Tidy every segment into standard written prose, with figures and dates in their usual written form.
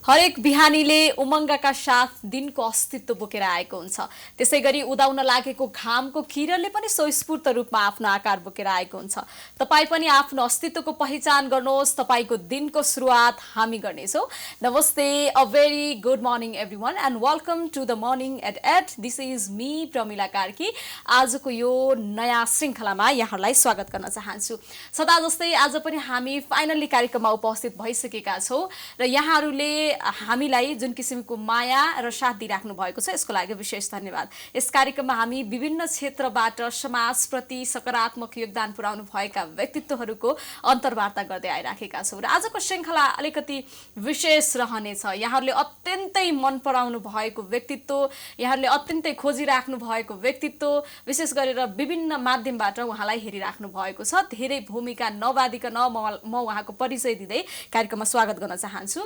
हरेक बिहानीले उमङ्गका साथ दिनको अस्तित्व बोकेर आएको हुन्छ। त्यसैगरी उदाउन लागेको घामको किरणले पनि स्वस्फूर्त रूपमा आफ्नो आकार बोकेर आएको हुन्छ। तपाई पनि आफ्नो अस्तित्वको पहिचान गर्नुहोस्। तपाईको दिनको सुरुवात हामी गर्नेछौँ। नमस्ते, a very good morning everyone and welcome to the morning at 8। This is me Pramila Karki. आजको यो नयाँ श्रृङ्खलामा यहाँहरूलाई स्वागत गर्न चाहन्छु। सदा जस्तै आज पनि हामी फाइनल्ली कार्यक्रममा उपस्थित भइसकेका छौँ र यहाँहरूले हामीलाई जुन किसिमको माया र साथ दिइराख्नु भएको छ यसको लागि विशेष धन्यवाद। यस कार्यक्रममा हामी विभिन्न क्षेत्रबाट समाजप्रति सकारात्मक योगदान पुर्याउनु भएका व्यक्तित्वहरूको अन्तर्वार्ता गर्दै आइराखेका छौँ र आजको श्रृङ्खला अलिकति विशेष रहनेछ। यहाँहरूले अत्यन्तै मन पराउनु भएको व्यक्तित्व, यहाँहरूले अत्यन्तै खोजिराख्नु भएको व्यक्तित्व, विशेष गरेर विभिन्न माध्यमबाट उहाँलाई हेरिराख्नु भएको छ। धेरै भूमिका नबाधिकन म उहाँको परिचय दिँदै कार्यक्रममा स्वागत गर्न चाहन्छु।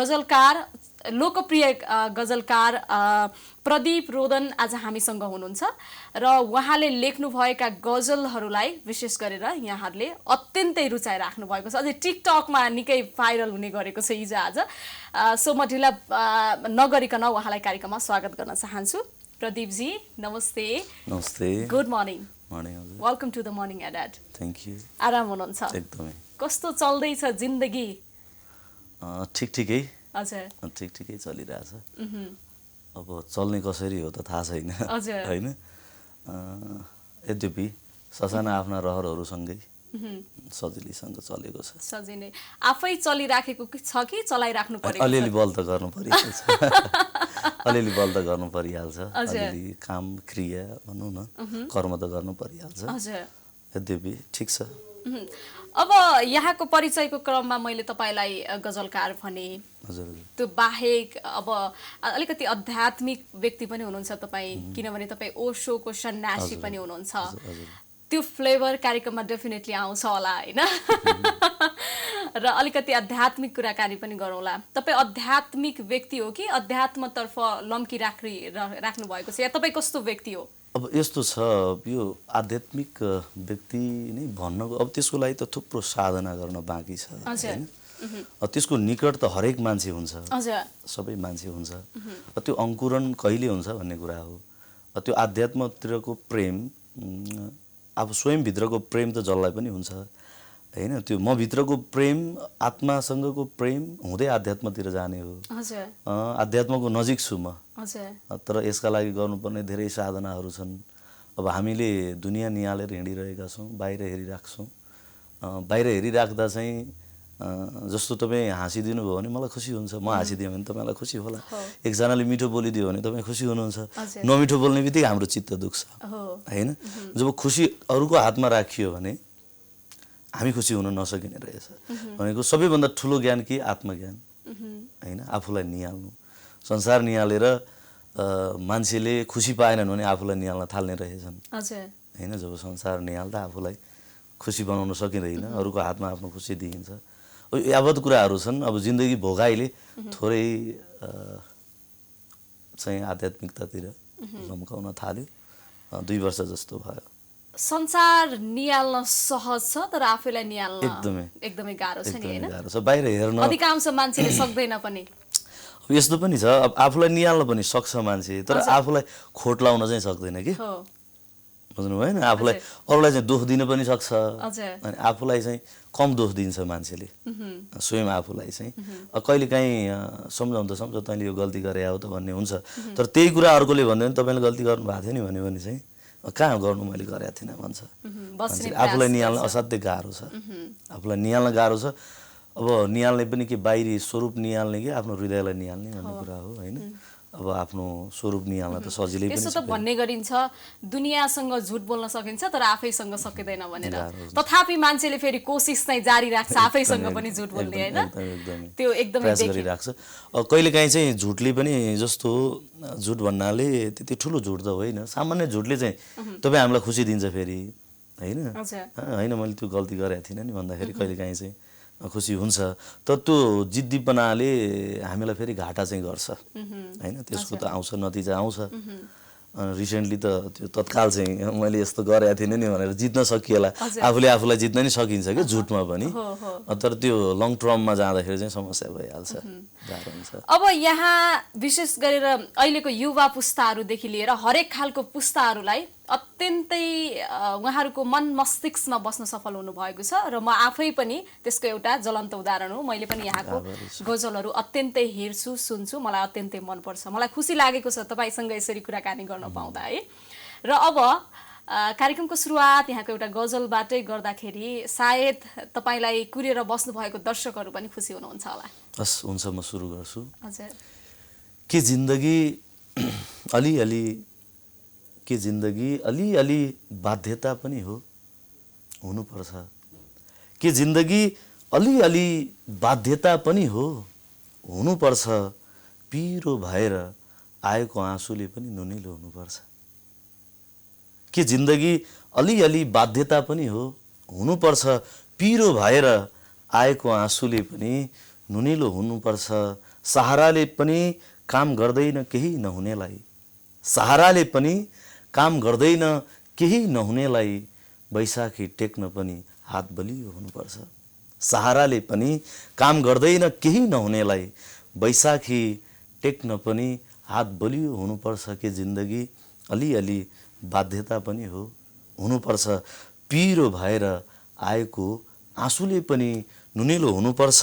गजलकार, लोकप्रिय गजलकार प्रदीप रोदन आज हामीसँग हुनुहुन्छ र उहाँले लेख्नुभएका गजलहरूलाई विशेष गरेर यहाँहरूले अत्यन्तै रुचाइराख्नु भएको छ। अझै टिकटकमा निकै भाइरल हुने गरेको छ हिजो आज। सो म ढिला नगरिकन उहाँलाई कार्यक्रममा स्वागत गर्न चाहन्छु। प्रदीपजी नमस्ते। नमस्ते। Good morning. मर्निङ हजुर। Welcome to the morning at. Thank you. आराम हुनुहुन्छ? एकदमै। कस्तो चल्दैछ जिन्दगी? ठिकै हजुर। ठिकै चलिरहेछ। अब चल्ने कसरी हो त थाहा छैन होइन। यद्यपि ससाना आफ्ना रहरहरूसँगै सजिलैसँग चलेको छ। सजिलै आफै चलिराखेको छ कि चलाइराख्नु परेको? अलिअलि बल त गर्नु परिहाल्छ। अलिअलि बल त गर्नु परिहाल्छ। अलिअलि काम क्रिया भनौँ न, कर्म त गर्नु परिहाल्छ। यद्यपि ठिक छ। अब यहाँको परिचयको क्रममा मैले तपाईँलाई गजलकार भने, त्यो बाहेक अब अलिकति आध्यात्मिक व्यक्ति पनि हुनुहुन्छ तपाईँ, किनभने तपाईँ ओशोको सन्यासी पनि हुनुहुन्छ। त्यो फ्लेभर कार्यक्रममा डेफिनेटली आउँछ होला होइन। र अलिकति आध्यात्मिक कुराकानी पनि गरौँला। तपाईँ आध्यात्मिक व्यक्ति हो कि अध्यात्मतर्फ लम्की राख्नु भएको छ, या तपाईँ कस्तो व्यक्ति हो? अब यस्तो छ, यो आध्यात्मिक व्यक्ति नै भन्नको अब त्यसको लागि त थुप्रो साधना गर्न बाँकी छ होइन। त्यसको निकट त हरेक मान्छे हुन्छ, सबै मान्छे हुन्छ। त्यो अङ्कुरण कहिले हुन्छ भन्ने कुरा हो। त्यो आध्यात्मतिरको प्रेम, अब स्वयंभित्रको प्रेम त जसलाई पनि हुन्छ होइन। त्यो म भित्रको प्रेम, आत्मासँगको प्रेम हुँदै आध्यात्मतिर जाने हो। आध्यात्मको नजिक छु म, तर यसका लागि गर्नुपर्ने धेरै साधनाहरू छन्। अब हामीले दुनियाँ निहालेर हिँडिरहेका छौँ, बाहिर हेरिराख्छौँ। बाहिर हेरिराख्दा चाहिँ जस्तो तपाईँ हाँसिदिनु भयो भने मलाई खुसी हुन्छ, म हाँसिदिएँ भने तपाईँलाई खुसी होला। एकजनाले मिठो बोलिदियो भने तपाईँ खुसी हुनुहुन्छ। नमिठो बोल्ने बित्तिकै हाम्रो चित्त दुख्छ होइन। जब खुसी अरूको हातमा राखियो भने हामी खुसी हुन नसकिने रहेछ। भनेको सबैभन्दा ठुलो ज्ञान के? आत्मज्ञान होइन। आफूलाई निहाल्नु। संसार निहालेर मान्छेले खुसी पाएनन् भने आफूलाई निहाल्न थाल्ने रहेछन् होइन। जब संसार निहाल्दा आफूलाई खुसी बनाउन सकिँदैन, अरूको हातमा आफ्नो खुसी दिइन्छ। यावत कुराहरू छन्। अब जिन्दगी भोगाइले थोरै चाहिँ आध्यात्मिकतातिर लम्काउन थाल्यो। 2 वर्ष जस्तो भयो। संसार निहाल्न सहज छ, तर आफैलाई निहाल्न एकदमै गाह्रो छ नि हैन। गाह्रो छ। बाहिर हेर्न अधिकांश मान्छेले सक्दैन पनि। यस्तो पनि छ, अब आफूलाई निहाल्न पनि सक्छ मान्छे, तर आफूलाई खोट लाउन चाहिँ सक्दैन कि। बुझ्नु भएन? आफूलाई अरूलाई चाहिँ दोष दिन पनि सक्छ अनि आफूलाई चाहिँ कम दोष दिन्छ मान्छेले स्वयं आफूलाई चाहिँ। कहिलेकाहीँ सम्झाउँदा तैँले यो गल्ती गरे हो त भन्ने हुन्छ, तर त्यही कुरा अर्कोले भन्यो भने तपाईँले गल्ती गर्नु भएको थियो नि भने चाहिँ कहाँ गर्नु, मैले गरेको थिइनँ भन्छ। आफूलाई निहाल्न असाध्यै गाह्रो छ। आफूलाई निहाल्न गाह्रो छ। अब निहाल्ने पनि के बाहिरी स्वरूप निहाल्ने कि आफ्नो हृदयलाई निहाल्ने भन्ने कुरा हो होइन। अब आफ्नो स्वरूप निहाल्न त सजिलै पनि छ। त्यसो त भन्ने गरिन्छ दुनियासँग झुट बोल्न सकिन्छ तर आफैसँग सकिँदैन भनेर, तथापि मान्छेले फेरि कोसिस चाहिँ जारी राख्छ आफैसँग पनि झुट बोल्ने होइन। त्यो एकदमै प्रयास गरिराख्छ। कहिलेकाहीँ चाहिँ झुटले पनि, जस्तो झुट भन्नाले त्यति ठुलो झुट त होइन, सामान्य झुटले चाहिँ तपाईँ हामीलाई खुसी दिन्छ फेरि होइन। होइन मैले त्यो गल्ती गरेको थिइनँ नि भन्दाखेरि कहिलेकाहीँ चाहिँ खुसी हुन्छ, तर त्यो जिद्दीपनाले हामीलाई फेरि घाटा चाहिँ गर्छ होइन। त्यसको त आउँछ, नतिजा आउँछ। रिसेन्टली त त्यो तत्काल चाहिँ मैले यस्तो गरेको थिइनँ नि भनेर जित्न सकिएला, आफूले आफूलाई जित्न नि सकिन्छ क्या झुटमा पनि, तर त्यो लङ टर्ममा जाँदाखेरि चाहिँ समस्या भइहाल्छ, गाह्रो हुन्छ। अब यहाँ विशेष गरेर अहिलेको युवा पुस्ताहरूदेखि लिएर हरेक खालको पुस्ताहरूलाई अत्यन्तै उहाँहरूको मन मस्तिष्कमा बस्न सफल हुनुभएको छ र म आफै पनि त्यसको एउटा ज्वलन्त उदाहरण हो। मैले पनि यहाँको गजलहरू अत्यन्तै हेर्छु, सुन्छु, मलाई अत्यन्तै मनपर्छ। मलाई खुसी लागेको छ तपाईँसँग यसरी कुराकानी गर्न पाउँदा है। र अब कार्यक्रमको सुरुवात यहाँको एउटा गजलबाटै गर्दाखेरि सायद तपाईँलाई कुरेर बस्नुभएको दर्शकहरू पनि खुसी हुनुहुन्छ होला। हस्, हुन्छ, म सुरु गर्छु। हजुर। के जिन्दगी अलिअलि बाध्यता पनि हो, हुनुपर्छ। के जिन्दगी अलिअलि बाध्यता पनि हो, हुनुपर्छ। पिरो भएर आएको आँसुले पनि नुनिलो हुनुपर्छ। के जिन्दगी अलिअलि बाध्यता पनि हो, हुनुपर्छ। पिरो भएर आएको आँसुले पनि नुनिलो हुनुपर्छ। सहाराले पनि काम गर्दैन केही नहुनेलाई, सहाराले पनि काम गर्दैन केही नहुनेलाई, बैशाखी टेक्न पनि हात बलियो हुनुपर्छ। सहाराले पनि काम गर्दैन केही नहुनेलाई, बैशाखी टेक्न पनि हात बलियो हुनुपर्छ। के जिन्दगी अलिअलि बाध्यता पनि हो, हुनुपर्छ। पिरो भएर आएको आँसुले पनि नुनिलो हुनुपर्छ।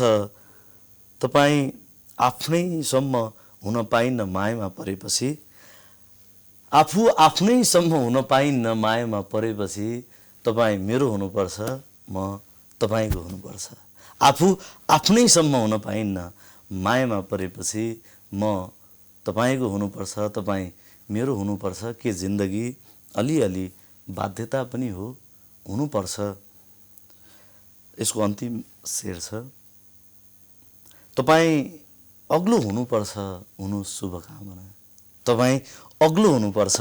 तपाईँ आफ्नैसम्म हुन पाइन्न मायामा परेपछि, आफू आफ्नैसम्म हुन पाइन्न मायामा परेपछि, तपाईँ मेरो हुनुपर्छ, म तपाईँको हुनुपर्छ। आफू आफ्नैसम्म हुन पाइन्न मायामा परेपछि, म तपाईँको हुनुपर्छ, तपाईँ मेरो हुनुपर्छ। के जिन्दगी अलिअलि बाध्यता पनि हो, हुनुपर्छ। यसको अन्तिम शेर छ, तपाईँ अग्लो हुनुपर्छ, हुनुहोस् शुभकामना। तपाईँ अग्लो हुनुपर्छ,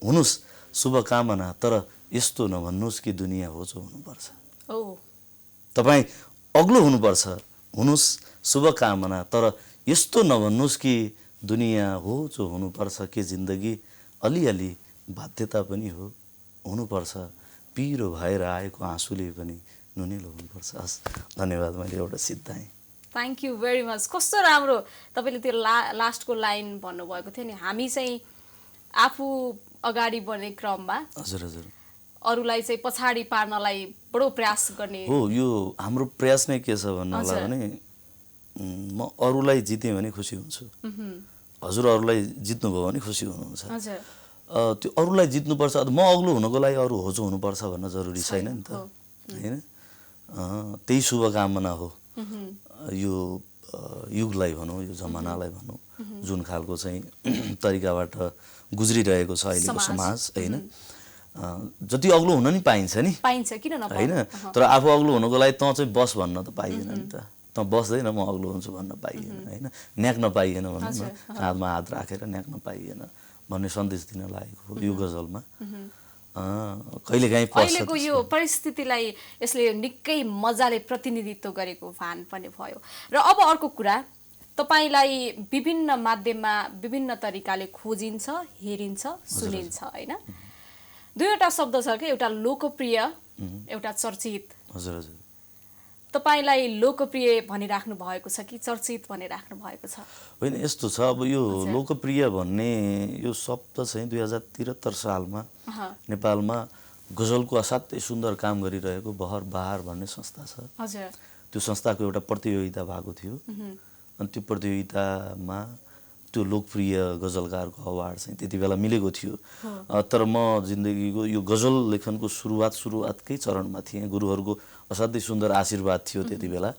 हुनुहोस् शुभकामना, तर यस्तो नभन्नुहोस् कि दुनियाँ होचो हुनुपर्छ। तपाईँ अग्लो हुनुपर्छ, हुनुहोस् शुभकामना, तर यस्तो नभन्नुहोस् कि दुनियाँ होचो हुनुपर्छ। के जिन्दगी अलिअलि बाध्यता पनि हो, हुनुपर्छ। पिरो भएर आएको आँसुले पनि नुनिलो हुनुपर्छ। हस्, धन्यवाद। मैले एउटा सिद्धाएँ। Thank you very much. कस्तो राम्रो तपाईँले त्यो लास्टको लाइन भन्नुभएको थियो नि, हामी चाहिँ आफू अगाडि बढ्ने क्रममा हजुर हजुर अरूलाई चाहिँ पछाडि पार्नलाई बडो प्रयास गर्ने हो। यो हाम्रो प्रयास नै के छ भन्नलाई भने म अरूलाई जितेँ भने खुसी हुन्छु, हजुर अरूलाई जित्नुभयो भने खुसी हुनुहुन्छ। त्यो अरूलाई जित्नुपर्छ, म अग्लो हुनको लागि अरू होचो हुनुपर्छ भन्न जरुरी छैन नि त, होइन? त्यही शुभकामना हो यो युगलाई भनौँ, यो जमानालाई भनौँ, जुन खालको चाहिँ तरिकाबाट गुज्रिरहेको छ अहिलेको समाज, होइन? जति अग्लो हुन नि पाइन्छ नि, पाइन्छ, किन नपाइन्छ, होइन? तर आफू अग्लो हुनको लागि तँ चाहिँ बस भन्न त पाइएन नि त, तँ बस्दैन म अग्लो हुन्छु भन्न पाइएन, होइन? न्याक्न पाइएन भनौँ न, हातमा हात राखेर न्याक्न पाइएन भन्ने सन्देश दिन लागेको हो यो गजलमा। कहिलेकाहीँ अहिलेको यो परिस्थितिलाई यसले निकै मजाले प्रतिनिधित्व गरेको भान पनि भयो। र अब अर्को कुरा, तपाईँलाई विभिन्न माध्यममा विभिन्न तरिकाले खोजिन्छ, हेरिन्छ, सुनिन्छ, होइन? दुईवटा शब्द छ कि, एउटा लोकप्रिय, एउटा चर्चित। हजुर हजुर। तपाईलाई लोकप्रिय भनिराख्नु भएको छ कि चर्चित भनिराख्नु भएको छ? होइन, यस्तो छ, अब यो लोकप्रिय भन्ने यो शब्द चाहिँ 2073 सालमा नेपालमा गजलको असाध्यै सुन्दर काम गरिरहेको बहर बहार भन्ने संस्था छ। हजुर। त्यो संस्थाको एउटा प्रतियोगिता भएको थियो, अनि त्यो प्रतियोगितामा त्यो लोकप्रिय गजलकारको अवार्ड चाहिँ त्यति बेला मिलेको थियो। तर म जिन्दगीको यो गजल लेखनको सुरुवातकै चरणमा थिएँ, गुरुहरूको असाध्यै सुन्दर आशीर्वाद थियो त्यति बेला।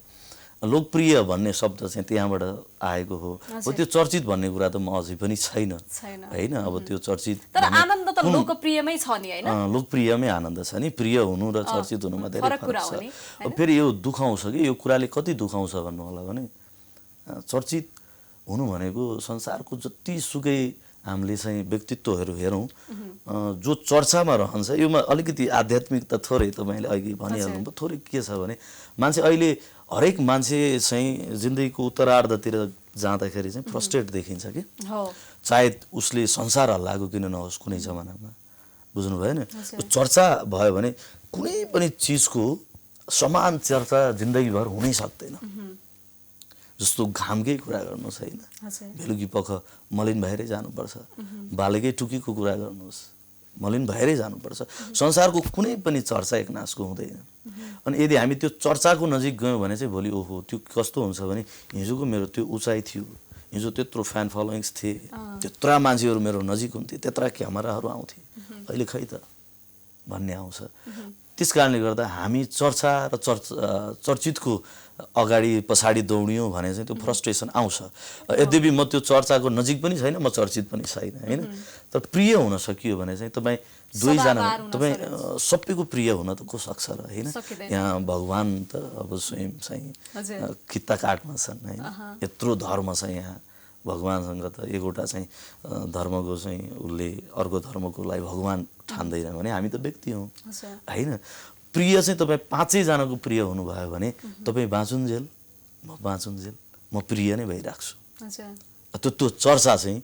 लोकप्रिय भन्ने शब्द चाहिँ त्यहाँबाट आएको हो। त्यो चर्चित भन्ने कुरा त म अझै पनि छैन, होइन? अब त्यो चर्चित, तर आनन्द त लोकप्रियमै छ नि, होइन? लोकप्रियमै आनन्द छ नि, प्रिय हुनु र चर्चित हुनुमा धेरै फरक छ। फेरि यो दुखाउँछ कि, यो कुराले कति दुखाउँछ भन्नु होला भने, चर्चित हुनु भनेको संसारको जतिसुकै हामीले चाहिँ व्यक्तित्वहरू हेरौँ, जो चर्चामा रहन्छ, योमा अलिकति आध्यात्मिकता थोरै तपाईँले अघि भनिहाल्नु भयो, थोरै के छ भने मान्छे अहिले हरेक मान्छे चाहिँ जिन्दगीको उत्तरार्धतिर जाँदाखेरि चाहिँ फ्रस्ट्रेट देखिन्छ कि हो चाहे उसले संसार हल्लाएको किन नहोस् कुनै जमानामा बुझ्नु भएन चर्चा भयो भने कुनै पनि चिजको समान चर्चा जिन्दगीभर हुनै सक्दैन जस्तो घामकै कुरा गर्नुहोस् होइन बेलुकी पख मलिन भएरै जानुपर्छ बालेकै टुकीको कुरा गर्नुहोस् मलिन भएरै जानुपर्छ संसारको कुनै पनि चर्चा एकनासको हुँदैन अनि यदि हामी त्यो चर्चाको नजिक गयौँ भने चाहिँ भोलि ओहो त्यो कस्तो हुन्छ भने हिजोको मेरो त्यो उचाइ थियो हिजो त्यत्रो फ्यान फलोइङ्स थिए त्यत्रा मान्छेहरू मेरो नजिक हुन्थे त्यत्रा क्यामेराहरू आउँथे अहिले खै त भन्ने आउँछ त्यस कारणले गर्दा हामी चर्चा र चर्चितको अगाडि पछाडि दौडियौँ भने चाहिँ त्यो फ्रस्ट्रेसन आउँछ यद्यपि म त्यो चर्चाको नजिक पनि छैन म चर्चित पनि छैन होइन तर प्रिय हुन सकियो भने चाहिँ तपाईँ दुईजना तपाईँ सबैको प्रिय हुन त को सक्छ र होइन यहाँ भगवान त अब स्वयं चाहिँ किता काटमा छन् होइन यत्रो धर्म छ यहाँ भगवानसँग त एकवटा चाहिँ धर्मको चाहिँ उसले अर्को धर्मको लागि भगवान ठान्दैन भने हामी त व्यक्ति हौँ होइन प्रिय चाहिँ तपाईँ पाँचैजनाको प्रिय हुनुभयो भने तपाईँ बाँचुन्जेल म बाँचुन्जेल म प्रिय नै भइराख्छु त्यो चर्चा चाहिँ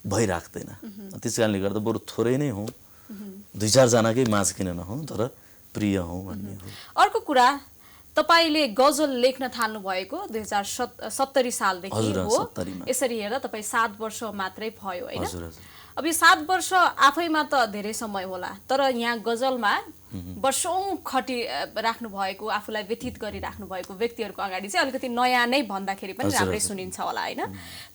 भइराख्दैन त्यस कारणले गर्दा बरु थोरै नै हौँ दुई चारजनाकै माझ किन नहौँ तर प्रिय हौँ भन्ने हो अर्को कुरा तपाईले गजल लेख्न थाल्नु भएको 2070 सालदेखि हो यसरी हेर्दा तपाईँ 7 वर्ष मात्रै भयो होइन अब यो 7 वर्ष आफैमा त धेरै समय होला तर यहाँ गजलमा वर्षौं खटी राख्नु भएको आफूलाई व्यतीत गरिराख्नु भएको व्यक्तिहरूको अगाडि चाहिँ अलिकति नयाँ नै भन्दाखेरि पनि राम्रै सुनिन्छ होला होइन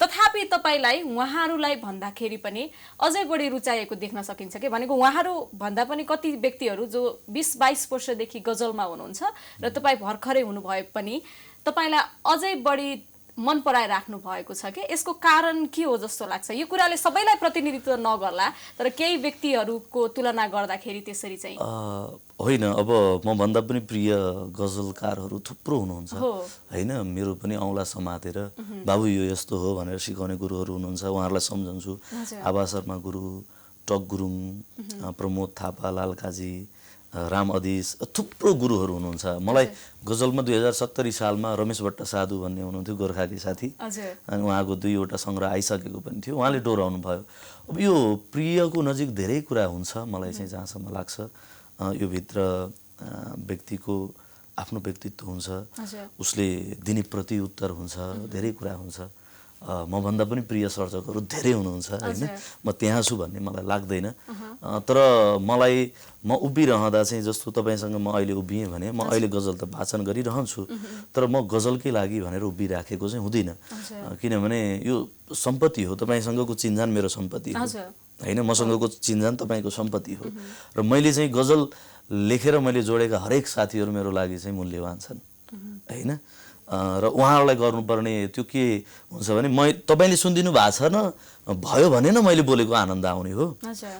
तथापि तपाईलाई उहाँहरूलाई भन्दाखेरि पनि अझै बढी रुचाएको देख्न सकिन्छ के भनेको उहाँहरू भन्दा पनि कति व्यक्तिहरू जो 20-22 वर्षदेखि गजलमा हुनुहुन्छ र तपाईँ भर्खरै हुनुभए पनि तपाईलाई अझै बढी मन पराएर राख्नु भएको छ के यसको कारण के हो जस्तो लाग्छ यो कुराले सबैलाई प्रतिनिधित्व नगर्ला तर केही व्यक्तिहरूको तुलना गर्दाखेरि त्यसरी चाहिँ होइन अब म भन्दा पनि प्रिय गजलकारहरू थुप्रो हुनुहुन्छ होइन मेरो पनि औँला समातेर बाबु यो यस्तो हो भनेर सिकाउने गुरुहरू हुनुहुन्छ उहाँहरूलाई सम्झन्छु आभा शर्मा गुरु टक गुरुङ प्रमोद थापा लालकाजी राम अदिस थुप्रो गुरुहरू हुनुहुन्छ मलाई गजलमा 2070 सालमा रमेश भट्ट साधु भन्ने हुनुहुन्थ्यो गोर्खाली साथी अनि उहाँको 2वटा सङ्ग्रह आइसकेको पनि थियो उहाँले डोराउनु भयो अब यो प्रियको नजिक धेरै कुरा हुन्छ मलाई चाहिँ जहाँसम्म लाग्छ यो भित्र व्यक्तिको आफ्नो व्यक्तित्व हुन्छ उसले दिने प्रत्युत्तर हुन्छ धेरै कुरा हुन्छ म भन्दा पनि प्रिय सर्जकहरू धेरै हुनुहुन्छ हैन म त्यहाँ छु भन्ने मलाई लाग्दैन तर मलाई म उभिरहँदा चाहिँ जस्तो तपाईसँग म अहिले उभिएँ भने म अहिले गजल त वाचन गरिरहन्छु तर म गजलकै लागि भनेर उभिराखेको चाहिँ हुँदैन किनभने यो सम्पत्ति हो तपाईसँगको चिन्जान मेरो सम्पत्ति हो हैन मसँगको चिन्जान तपाईको सम्पत्ति हो र मैले चाहिँ गजल लेखेर मैले जोडेका हरेक साथीहरू मेरो लागि चाहिँ मूल्यवान छन् हैन र उहाँहरूलाई गर्नुपर्ने त्यो के हुन्छ भने तपाईले सुनिदिनु भएको छ न भयो भने न मैले बोलेको आनन्द आउने हो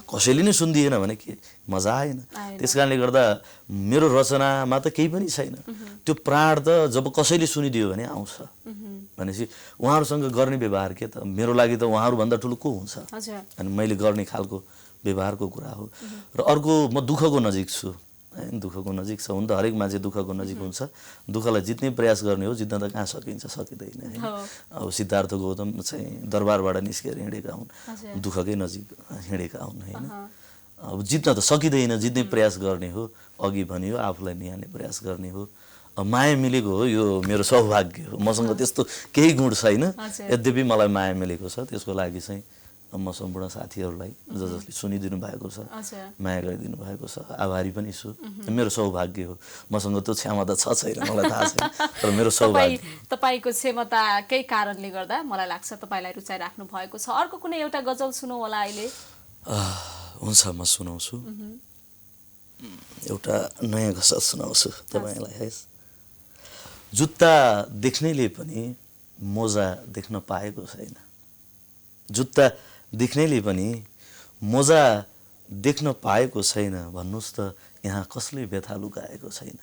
कसैले नै सुनिदिएन भने के मजा आएन त्यसकारणले गर्दा मेरो रचनामा त केही पनि छैन त्यो प्राण त जब कसैले सुनिदियो भने आउँछ भनेपछि उहाँहरूसँग गर्ने व्यवहार के त मेरो लागि त उहाँहरू भन्दा ठुलो को हुन्छ अनि मैले गर्ने खालको व्यवहारको कुरा हो र अर्को म दुःखको नजिक छु दुःखको नजिक छ हुन त हरेक मान्छे दुःखको नजिक हुन्छ दुःखलाई जित्ने प्रयास गर्ने हो जित्न त कहाँ सकिन्छ सकिँदैन हैन अब सिद्धार्थ गौतम चाहिँ दरबारबाट निस्केर हिँडेका हुन् दुःखकै नजिक हिँडेका हुन् हैन अब जित्न त सकिँदैन जित्ने प्रयास गर्ने हो अघि भनियो आफूलाई निहाल्ने प्रयास गर्ने हो माया मिलेको हो यो मेरो सौभाग्य हो मसँग त्यस्तो केही गुण छैन यद्यपि मलाई माया मिलेको छ त्यसको लागि चाहिँ म सम्पूर्ण साथीहरूलाई जसले सुनिदिनु भएको छ माया गरिदिनु भएको छ आभारी पनि छु मेरो सौभाग्य हो मसँग त्यो क्षमता छ छैन मलाई थाहा छैन तर मेरो सौभाग्य तपाईको क्षमताकै कारणले गर्दा मलाई लाग्छ तपाईलाई रुचाइ राख्नु भएको छ अर्को कुनै एउटा गजल सुनौ होला अहिले हुन्छ म सुनाउँछु एउटा नयाँ गजल सुनाउँछु तपाईलाई है जुत्ता देख्नेले पनि मोजा देख्न पाएको छैन जुत्ता देख्नेले पनि मोजा देख्न पाएको छैन भन्नुस् त यहाँ कसले व्यथा लुकाएको छैन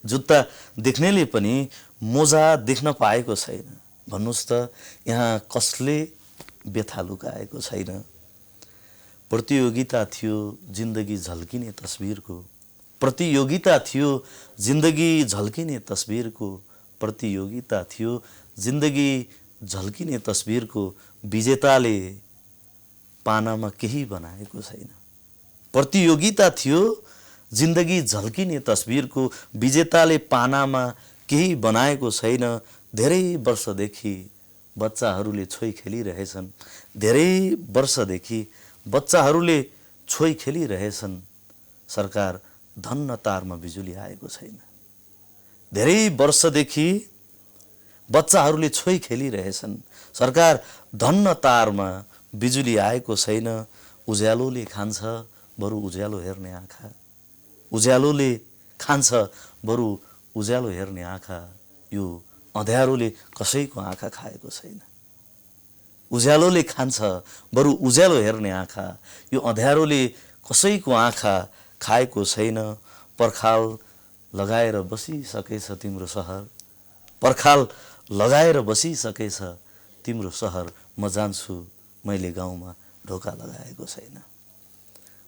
जुत्ता देख्नेले पनि मोजा देख्न पाएको छैन भन्नुस् त यहाँ कसले व्यथा लुकाएको छैन प्रतियोगिता थियो जिन्दगी झल्किने तस्बिरको प्रतियोगिता थियो जिन्दगी झल्किने तस्बिरको प्रतियोगिता थियो जिन्दगी झल्किने तस्बिरको विजेताले पानामा केही बनाएको छैन। प्रतियोगिता थियो जिन्दगी झल्किने तस्बिरको विजेताले पानामा केही बनाएको छैन। धेरै वर्षदेखि बच्चाहरूले छोई खेलिरहेछन्। धेरै वर्षदेखि बच्चाहरूले छोई खेलिरहेछन्। सरकार धन्न तारमा बिजुली आएको छैन। धेरै वर्षदेखि बच्चाहरूले छोई खेलिरहेछन्। सरकार धन्न तारमा बिजुली आएको छैन। उज्यालोले खान्छ बरु उज्यालो हेर्ने आँखा। उज्यालोले खान्छ बरु उज्यालो हेर्ने आँखा। यो अँध्यारोले कसैको आँखा खाएको छैन। उज्यालोले खान्छ बरु उज्यालो हेर्ने आँखा। यो अँध्यारोले कसैको आँखा खाएको छैन। पर्खाल लगाएर बसिसकेछ तिम्रो सहर। पर्खाल लगाएर बसिसकेछ तिम्रो सहर। म जान्छु मैले गाउँमा ढोका लगाएको छैन।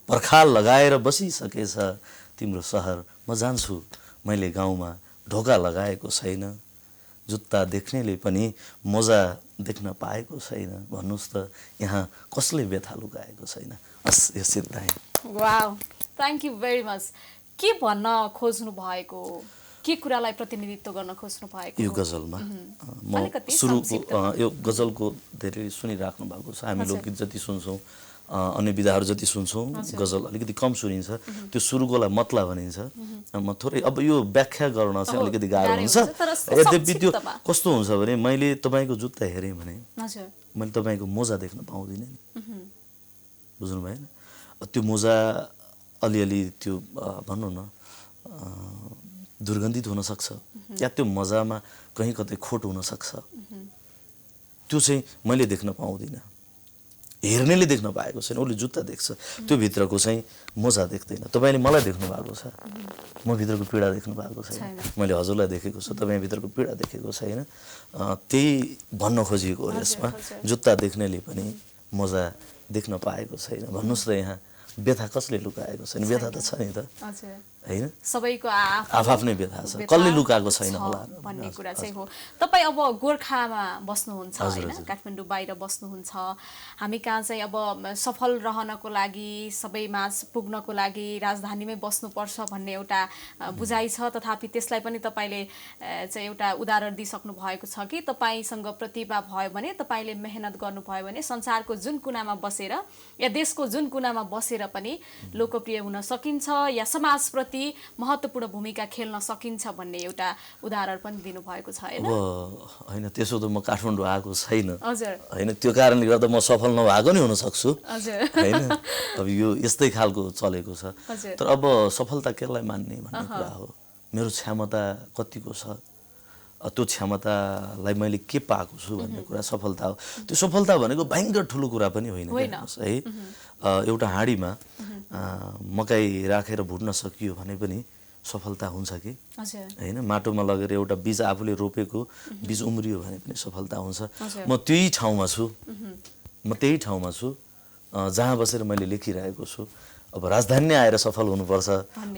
पर्खाल लगाएर बसिसकेछ तिम्रो सहर। म जान्छु मैले गाउँमा ढोका लगाएको छैन। जुत्ता देख्नेले पनि मोजा देख्न पाएको छैन। भन्नुहोस् त यहाँ कसले व्यथा लुकाएको छैन। हस् यो सिद्धाएँ। Wow, thank you very much. के भन्न खोज्नु भएको, के कुरालाई प्रतिनिधित्व गर्न खोज्नु भएको यो गजलमा? म सुरुको यो गजलको धेरै सुनिराख्नु भएको छ। हामी लोकगीत जति सुन्छौँ, अन्य विधाहरू जति सुन्छौँ, गजल अलिकति कम सुनिन्छ। त्यो सुरुकोलाई मतला भनिन्छ। म थोरै अब यो व्याख्या गर्न चाहिँ अलिकति गाह्रो हुन्छ। यद्यपि त्यो कस्तो हुन्छ भने मैले तपाईँको जुत्ता हेरेँ भने मैले तपाईँको मोजा देख्न पाउँदिनँ नि। बुझ्नु भएन? त्यो मोजा अलिअलि त्यो भनौँ न दुर्गन्धित हुनसक्छ, या त्यो मजामा कहीँ कतै खोट हुनसक्छ। त्यो चाहिँ मैले देख्न पाउँदिनँ। हेर्नेले देख्न पाएको छैन। उसले जुत्ता देख्छ, त्यो भित्रको चाहिँ मोजा देख्दैन। तपाईँले मलाई देख्नु भएको छ, म भित्रको पीडा देख्नु भएको छैन। मैले हजुरलाई देखेको छु, तपाईँ भित्रको पीडा देखेको छैन। त्यही भन्न खोजिएको हो यसमा। जुत्ता देख्नेले पनि मोजा देख्न पाएको छैन। भन्नुहोस् त यहाँ व्यथा कसले लुकाएको छैन? व्यथा त छ नि त, हैन? सबैको आफ्नै व्यथा छ। कसले लुकाएको छैन होला भन्ने कुरा चाहिँ हो। तपाईँ अब गोर्खामा बस्नुहुन्छ हैन, काठमाडौँ बाहिर बस्नुहुन्छ। हामी कहाँ चाहिँ अब सफल रहनको लागि, सबैमाझ पुग्नको लागि राजधानीमै बस्नुपर्छ भन्ने एउटा बुझाइ छ। तथापि त्यसलाई पनि तपाईँले चाहिँ एउटा उदाहरण दिइसक्नु भएको छ कि तपाईँसँग प्रतिभा भयो भने, तपाईँले मेहनत गर्नुभयो भने संसारको जुन कुनामा बसेर या देशको जुन कुनामा बसेर पनि लोकप्रिय हुन सकिन्छ या समाजप्रति महत्त्वपूर्ण भूमिका खेल्न सकिन्छ भन्ने एउटा उदाहरण पनि दिनुभएको छ हैन? अब हैन, त्यसो त म काठमाडौँ आएको छैन। हजुर। हैन, त्यो कारणले गर्दा म सफल नभएको नि हुन सक्छु। हजुर। हैन, अब यो यस्तै खालको चलेको छ। तर अब सफलता केलाई मान्ने भन्ने कुरा हो। मेरो क्षमता कतिको छ, त्यो क्षमतालाई मैले के पाएको छु भन्ने कुरा सफलता हो। त्यो सफलता भनेको भयङ्कर ठुलो कुरा पनि होइन है। एउटा हाँडीमा मकै राखेर भुट्न सकियो भने पनि सफलता हुन्छ कि हैन? माटोमा लगेर एउटा बीज आफूले रोपेको बीज उम्रियो भने पनि सफलता हुन्छ। म त्यही ठाउँमा छु, जहाँ बसेर मैले लेखिरहेको छु। अब राजधानी आएर सफल हुनुपर्छ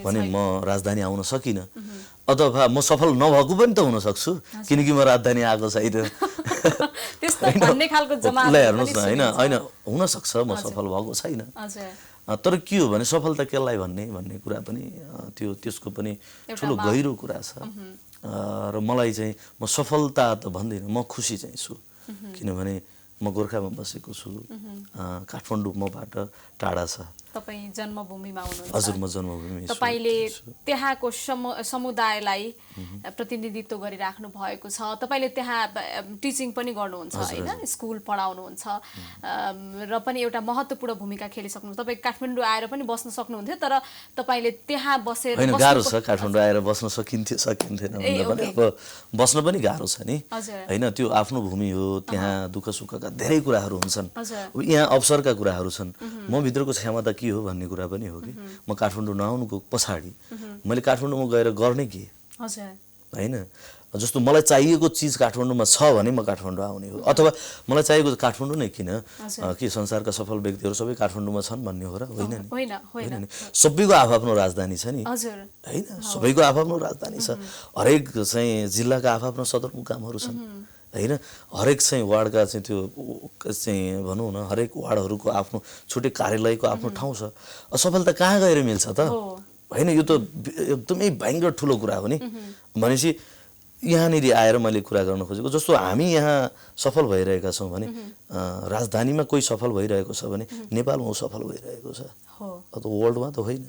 भने म राजधानी आउन सकिनँ, अथवा म सफल नभएको पनि त हुन सक्छु, किनकि म राजधानी आएको छैन। हेर्नुहोस् न, होइन हुन सक्छ म सफल भएको छैन। तर के हो भने सफलता केलाई भन्ने कुरा पनि त्यसको पनि ठुलो गहिरो कुरा छ। र मलाई चाहिँ म सफलता त भन्दिनँ, म खुसी चाहिँ छु। किनभने म गोर्खामा बसेको छु, काठमाडौँ मबाट टाढा छ। तपाईँ जन्मभूमिमा हुनुहुन्छ। हजुर, म जन्मभूमि। तपाईँले त्यहाँको समुदायलाई प्रतिनिधित्व गरिराख्नु भएको छ। तपाईँले त्यहाँ टिचिङ पनि गर्नुहुन्छ हैन, स्कुल पढाउनुहुन्छ र पनि एउटा महत्त्वपूर्ण भूमिका खेलिसक्नुहुन्छ। तपाईँ काठमाडौँ आएर पनि बस्न सक्नुहुन्थ्यो, तर तपाईँले त्यहाँ बसेर हैन, गाह्रो छ। काठमाडौँ आएर बस्न सकिन्थेन भने अब बस्न पनि गाह्रो छ नि हैन? त्यो आफ्नो भूमि हो, त्यहाँ दुःख सुखका धेरै कुराहरू हुन्छन्। यहाँ अवसरका कुराहरू छन्। म भित्रको क्षमता के हो भन्ने कुरा पनि हो कि म काठमाडौँ नआउनुको पछाडि मैले काठमाडौँमा गएर गर्ने के हैन? जस्तो मलाई चाहिएको चिज काठमाडौँमा छ भने म काठमाडौँ आउने हो, अथवा मलाई चाहिएको काठमाडौँ नै किन, कि संसारका सफल व्यक्तिहरू सबै काठमाडौँमा छन् भन्ने हो र? होइन नि। सबैको आफ्नो राजधानी छ नि हैन? सबैको आफ्नो राजधानी छ। हरेक चाहिँ जिल्लाका आफ्नो सदरमुकामहरू छन् होइन हरेक चाहिँ वार्डका चाहिँ त्यो चाहिँ भनौँ न हरेक वार्डहरूको आफ्नो छुट्टै कार्यालयको आफ्नो ठाउँ छ सफलता कहाँ गएर मिल्छ त होइन यो त एकदमै भयङ्कर ठुलो कुरा हो नि भनेपछि यहाँनिर आएर मैले कुरा गर्न खोजेको जस्तो हामी यहाँ सफल भइरहेका छौँ भने राजधानीमा कोही सफल भइरहेको छ भने नेपालमा ऊ सफल भइरहेको छ त वर्ल्डमा त होइन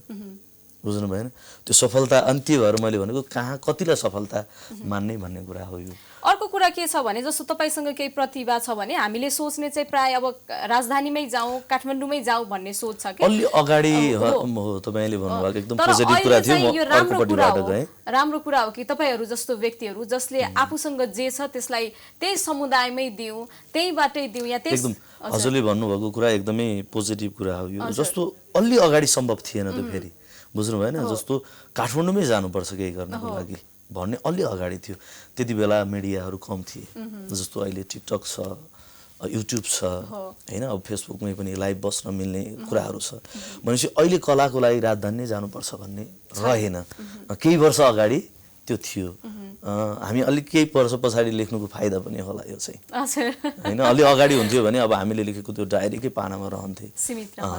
बुझ्नु भएन त्यो सफलता अन्त्य भएर मैले भनेको कहाँ कतिलाई सफलता मान्ने भन्ने कुरा हो यो अर्को कुरा के छ भने जस्तो तपाईसँग केही प्रतिभा छ भने हामीले सोच्ने चाहिँ प्राय अब राजधानीमै जाउँ काठमाडौँमै जाउँ भन्ने सोच छ कि अलि अगाडि हो तपाईले भन्नुभएको एकदम पोजिटिभ कुरा थियो यो राम्रो कुरा हो कि तपाईहरू जस्तो व्यक्तिहरू जसले आफूसँग जे छ त्यसलाई त्यही समुदायमै दिउँ त्यहीबाटै दिउँ या त्यही एकदम हजुरले भन्नुभएको कुरा एकदमै पोजिटिभ कुरा हो यो जस्तो अलि अगाडि सम्भव थिएन त्यो फेरि बुझ्नु भएन जस्तो काठमाडौँमै जानुपर्छ केही गर्नको लागि भन्ने अलि अगाडि थियो त्यति बेला मिडियाहरू कम थिए जस्तो अहिले टिकटक छ युट्युब छ होइन अब फेसबुकमै पनि लाइभ बस्न मिल्ने कुराहरू छ भनेपछि अहिले कलाको लागि राजधानी नै जानुपर्छ भन्ने रहेन केही वर्ष अगाडि त्यो थियो हामी अलिक केही वर्ष पछाडि लेख्नुको फाइदा पनि होला यो चाहिँ होइन अलि अगाडि हुन्थ्यो भने अब हामीले लेखेको त्यो डायरीकै पानामा रहन्थे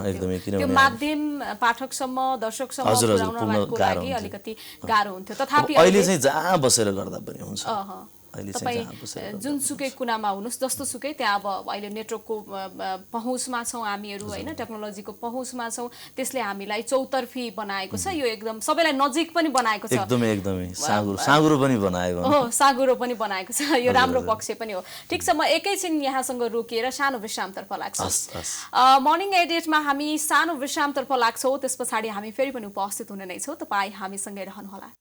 एकदमै किनभने माध्यम पाठकसम्म दर्शकसम्म पुर्याउनको लागि अलिकति गाह्रो हुन्थ्यो तथापि अहिले चाहिँ जहाँ बसेर गर्दा पनि हुन्छ तपाईँ जुनसुकै कुनामा हुनुहोस् जस्तो सुकै त्यहाँ अब अहिले नेटवर्कको पहुँचमा छौँ हामीहरू होइन टेक्नोलोजीको पहुँचमा छौँ त्यसले हामीलाई चौतर्फी बनाएको छ यो एकदम सबैलाई नजिक पनि बनाएको छ एकदमै साँगुरो पनि बनाएको हो साँगुरो पनि बनाएको छ यो राम्रो पक्ष पनि हो ठिक छ म एकैछिन यहाँसँग रोकिएर सानो विश्रामतर्फ लाग्छु मर्निङ एडिटमा हामी सानो विश्रामतर्फ लाग्छौँ त्यस पछाडि हामी फेरि पनि उपस्थित हुने नै छौँ तपाईँ हामीसँगै रहनुहोला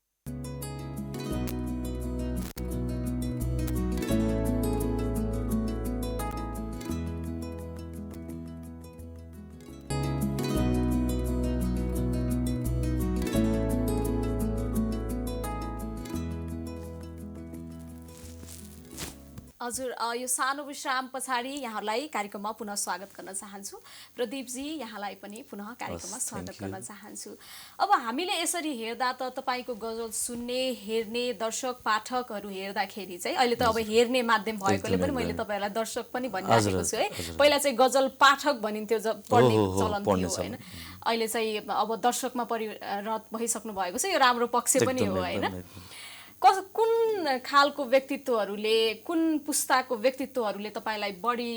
हजुर यो सानो विश्राम पछाडि यहाँलाई कार्यक्रममा पुनः स्वागत गर्न चाहन्छु प्रदीपजी यहाँलाई पनि पुनः कार्यक्रममा स्वागत गर्न चाहन्छु अब हामीले यसरी हेर्दा त तपाईको गजल सुन्ने हेर्ने दर्शक पाठकहरू हेर्दाखेरि चाहिँ अहिले त अब हेर्ने माध्यम भएकोले पनि मैले तपाईहरुलाई दर्शक पनि भनिराखेको छु है पहिला चाहिँ गजल पाठक भनिन्थ्यो पढ्ने चलन थियो हैन अहिले चाहिँ अब दर्शकमा परिणत भइसक्नु भएको छ यो राम्रो पक्ष पनि हो हैन कुन खालको व्यक्तित्वहरूले कुन पुस्ताको व्यक्तित्वहरूले तपाईलाई बढी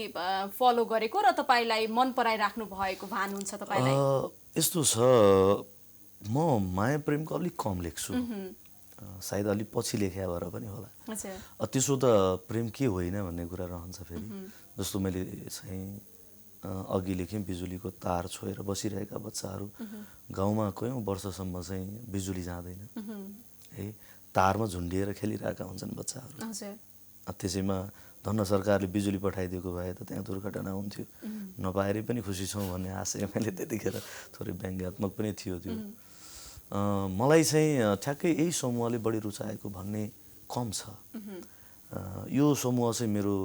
फलो गरेको र तपाईलाई मन पराइराख्नु भएको भान हुन्छ तपाईलाई यस्तो छ म माया प्रेमको अलिक कम लेख्छु सायद अलि पछि लेख्या भएर पनि होला त्यसो त प्रेम के होइन भन्ने कुरा रहन्छ फेरि जस्तो मैले चाहिँ अघि लेखेँ बिजुलीको तार छोएर बसिरहेका बच्चाहरू गाउँमा कयौं वर्षसम्म चाहिँ बिजुली जाँदैन है तारमा झुन्डिएर खेलिरहेका हुन्छन् बच्चाहरू त्यसैमा धन्न सरकारले बिजुली पठाइदिएको भए त त्यहाँ दुर्घटना हुन्थ्यो नपाएरै पनि खुसी छौँ भन्ने आशय मैले त्यतिखेर थोरै व्यङ्ग्यात्मक पनि थियो त्यो मलाई चाहिँ ठ्याक्कै यही समूहले बढी रुचाएको भन्ने कम छ यो समूह चाहिँ मेरो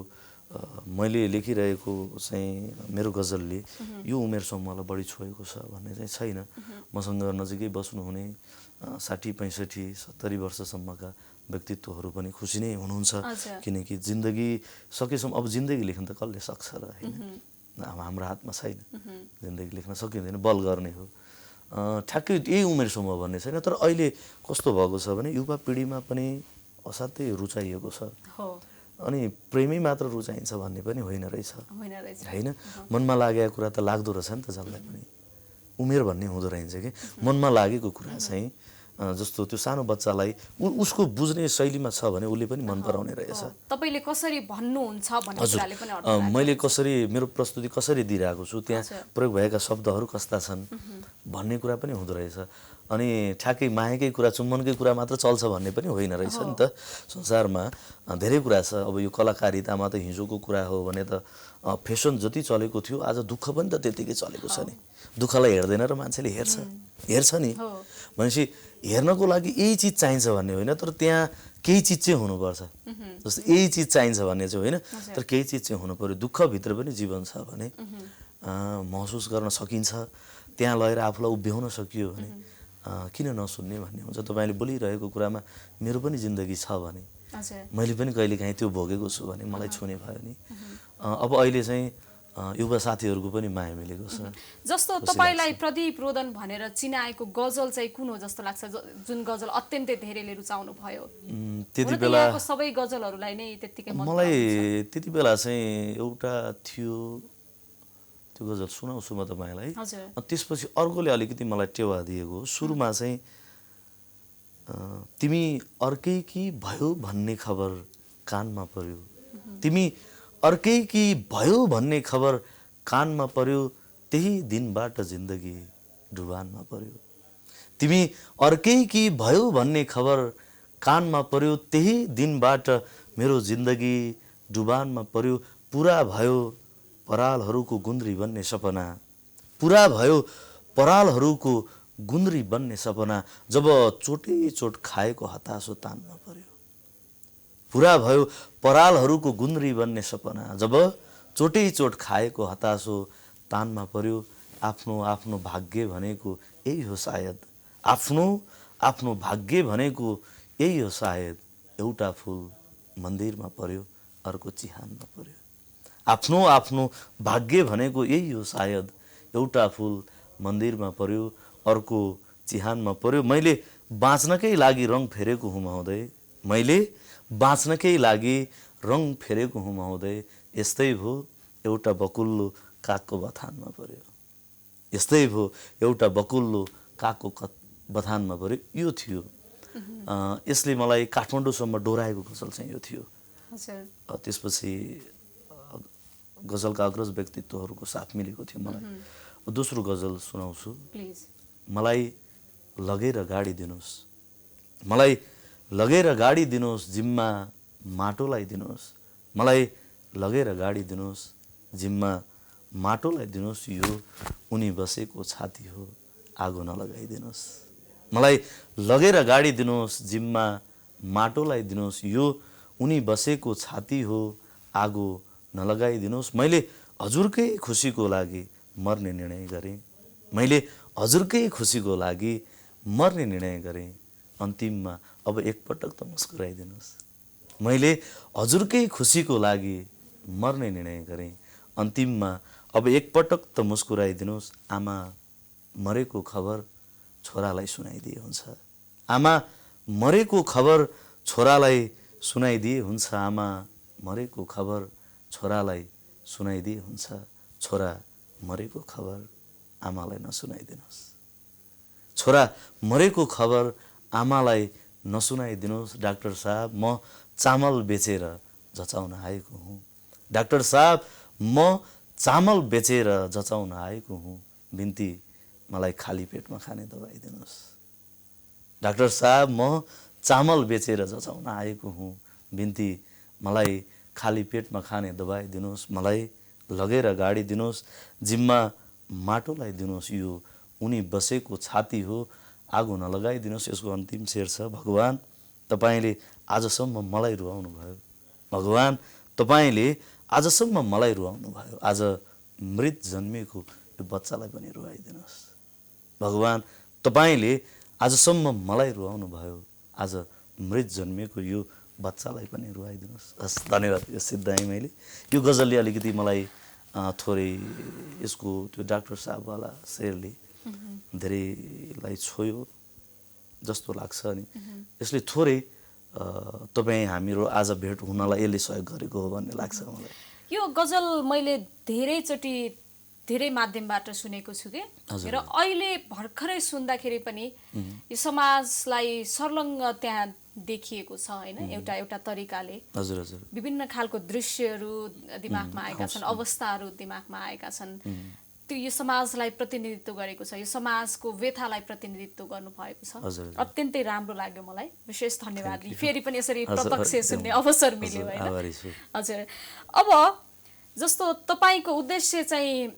मैले लेखिरहेको चाहिँ मेरो गजलले यो उमेर समूहलाई बढी छोएको छ भन्ने चाहिँ छैन मसँग नजिकै बस्नुहुने 60-65-70 वर्षसम्मका व्यक्तित्वहरू पनि खुसी नै हुनुहुन्छ किनकि जिन्दगी सकेसम्म अब जिन्दगी लेख्न त कसले सक्छ र हैन हाम्रो हातमा छैन जिन्दगी लेख्न सकिँदैन बल गर्ने हो ठ्याक्कै यही उमेर समूह भन्ने छैन तर अहिले कस्तो भएको छ भने युवा पिँढीमा पनि असाध्यै रुचाइएको छ अनि प्रेमै मात्र रुचाइन्छ भन्ने पनि होइन रहेछ हैन मनमा लागेको कुरा त लाग्दो रहेछ नि त जसलाई पनि उमेर भन्ने हुँदो रहेछ कि मनमा लागेको कुरा चाहिँ जस्तो त्यो सानो बच्चालाई उसको बुझ्ने शैलीमा छ भने उसले पनि मन पराउने रहेछ तपाईले कसरी भन्नुहुन्छ भन्ने कुराले पनि अर्थ मैले कसरी मेरो प्रस्तुति कसरी दिइरहेको छु त्यहाँ प्रयोग भएका शब्दहरू कस्ता छन् भन्ने कुरा पनि हुँदो रहेछ अनि ठ्याक्कै मायाकै कुरा चुम्बनकै कुरा मात्र चल्छ भन्ने पनि होइन रहेछ नि त संसारमा धेरै कुरा छ अब यो कलाकारितामा त हिजोको कुरा हो भने त फेसन जति चलेको थियो आज दुःख पनि त त्यतिकै चलेको छ नि दुःखलाई हेर्दैन र मान्छेले हेर्छ नि भनेपछि हेर्नको लागि यही चिज चाहिन्छ भन्ने होइन तर त्यहाँ केही चिज चाहिँ हुनुपर्छ जस्तो यही चिज चाहिन्छ भन्ने चाहिँ होइन तर केही चिज चाहिँ हुनु पर्यो दुःखभित्र पनि जीवन छ भने महसुस गर्न सकिन्छ त्यहाँ लगेर आफूलाई उभ्याउन सकियो भने किन नसुन्ने भन्ने हुन्छ तपाईले बोलिरहेको कुरामा मेरो पनि जिन्दगी छ भने हजुर मैले पनि कहिलेकाहीँ त्यो भोगेको छु भने मलाई छुने भयो नि। अब अहिले चाहिँ युवा साथीहरूको पनि माया मिलेको छ। जस्तो तपाईलाई प्रदीप रोदन भनेर चिनाएको गजल चाहिँ कुन हो जस्तो लाग्छ, जुन गजल अत्यन्तै धेरैले रुचाउनु भयो? त्यति बेला सबै गजलहरूलाई नै त्यतिकै मन मलाई त्यति बेला चाहिँ एउटा थियो, त्यो गजल सुनाउँछु म तपाईँलाई। त्यसपछि अर्कोले अलिकति मलाई टेवा दिएको हो। सुरुमा चाहिँ तिमी अर्कै कि भयो भन्ने खबर कानमा पर्यो, तिमी अर्कै कि भयो भन्ने खबर कानमा पर्यो, त्यही दिनबाट जिन्दगी डुबानमा पर्यो। तिमी अर्कै कि भयो भन्ने खबर कानमा पर्यो, त्यही दिनबाट मेरो जिन्दगी डुबानमा पर्यो। पुरा भयो परालहरूको गुन्द्री बन्ने सपना, पुरा भयो परालहरूको गुन्द्री बन्ने सपना, जब चोटै चोट खाएको हतासो तानमा पर्यो। पुरा भयो परालहरूको गुन्द्री बन्ने सपना, जब चोटै चोट खाएको हतासो तानमा पर्यो। आफ्नो आफ्नो भाग्य भनेको यही हो सायद, आफ्नो आफ्नो भाग्य भनेको यही हो सायद, एउटा फुल मन्दिरमा पर्यो अर्को चिहानमा पर्यो। आफ्नो आफ्नो भाग्य भनेको यही हो सायद, एउटा फुल मन्दिरमा पर्यो अर्को चिहानमा पर्यो। मैले बाँच्नकै लागि रङ फेरेको हुँ महोदय, मैले बाँच्नकै लागि रङ फेरेको हुँ महोदय, यस्तै भो एउटा बकुल्लो कागको बथानमा पर्यो, यस्तै भो एउटा बकुल्लो कागको बथानमा पर्यो। यो थियो। यसले मलाई काठमाडौँसम्म डोराएको गजल चाहिँ यो थियो। त्यसपछि गजलका अग्रज व्यक्तित्वहरूको साथ मिलेको थियो मलाई। दोस्रो गजल सुनाउँछु। मलाई लगेर गाडी दिनुहोस्, मलाई लगेर गाडी दिनुहोस्, जिम्मा माटोलाई दिनुहोस्, मलाई लगेर गाडी दिनुहोस्, जिम्मा माटोलाई दिनुहोस्, यो उनी बसेको छाती हो आगो नलगाइदिनुहोस्। मलाई लगेर गाडी दिनुहोस्, जिम्मा माटोलाई दिनुहोस्, यो उनी बसेको छाती हो आगो नलगाइदिनुहोस्। मैले हजुरकै खुसीको लागि मर्ने निर्णय गरेँ, मैले हजुरकै खुसीको लागि मर्ने निर्णय गरेँ, अन्तिममा अब एकपटक त मुस्कुराइदिनुहोस्। मैले हजुरकै खुसीको लागि मर्ने निर्णय गरेँ, अन्तिममा अब एकपटक त मुस्कुराइदिनुहोस्। आमा मरेको खबर छोरालाई सुनाइदिए हुन्छ, आमा मरेको खबर छोरालाई सुनाइदिए हुन्छ, आमा मरेको खबर छोरालाई सुनाइदिए हुन्छ, छोरा मरेको खबर आमालाई नसुनाइदिनुहोस्, छोरा मरेको खबर आमालाई नसुनाइदिनुहोस्। डाक्टर साहब म चामल बेचेर जचाउन आएको हुँ, डाक्टर साहब म चामल बेचेर जचाउन आएको हुँ, बिन्ती मलाई खाली पेटमा खाने दबाई दिनुहोस्। डाक्टर साहब म चामल बेचेर जचाउन आएको हुँ, बिन्ती मलाई खाली पेटमा खाने दबाई दिनुहोस्। मलाई लगेर गाडी दिनुहोस्, जिम्मा माटोलाई दिनुहोस्, यो उनी बसेको छाती हो आगो नलगाइदिनुहोस्। यसको अन्तिम शेर छ। भगवान तपाईँले आजसम्म मलाई रुवाउनु भयो, भगवान तपाईँले आजसम्म मलाई रुवाउनु भयो, आज मृत जन्मेको यो बच्चालाई पनि रुवाइदिनुहोस्। भगवान तपाईँले आजसम्म मलाई रुवाउनु भयो, आज मृत जन्मेको यो बच्चालाई पनि रुवाइदिनुहोस्। हस्, धन्यवाद। यो सिद्धाएँ मैले। यो गजलले अलिकति मलाई थोरै यसको त्यो डाक्टर साहबवाला शेरले धेरैलाई छोयो जस्तो लाग्छ। अनि यसले थोरै तपाईँ हाम्रो आज भेट हुनलाई यसले सहयोग गरेको हो भन्ने लाग्छ मलाई। यो गजल मैले धेरैचोटि धेरै माध्यमबाट सुनेको छु कि, र अहिले भर्खरै सुन्दाखेरि पनि यो समाजलाई सर्लङ्ग त्यहाँ देखिएको छ हैन, एउटा एउटा तरिकाले। हजुर हजुर। विभिन्न खालको दृश्यहरू दिमागमा आएका छन्, अवस्थाहरू दिमागमा आएका छन्। त्यो यो समाजलाई प्रतिनिधित्व गरेको छ, यो समाजको व्यथालाई प्रतिनिधित्व गर्नुभएको छ। अत्यन्तै राम्रो लाग्यो मलाई। विशेष धन्यवाद। फेरि पनि यसरी प्रत्यक्ष सुन्ने अवसर मिल्यो हैन। हजुर। अब जस्तो तपाईको उद्देश्य चाहिँ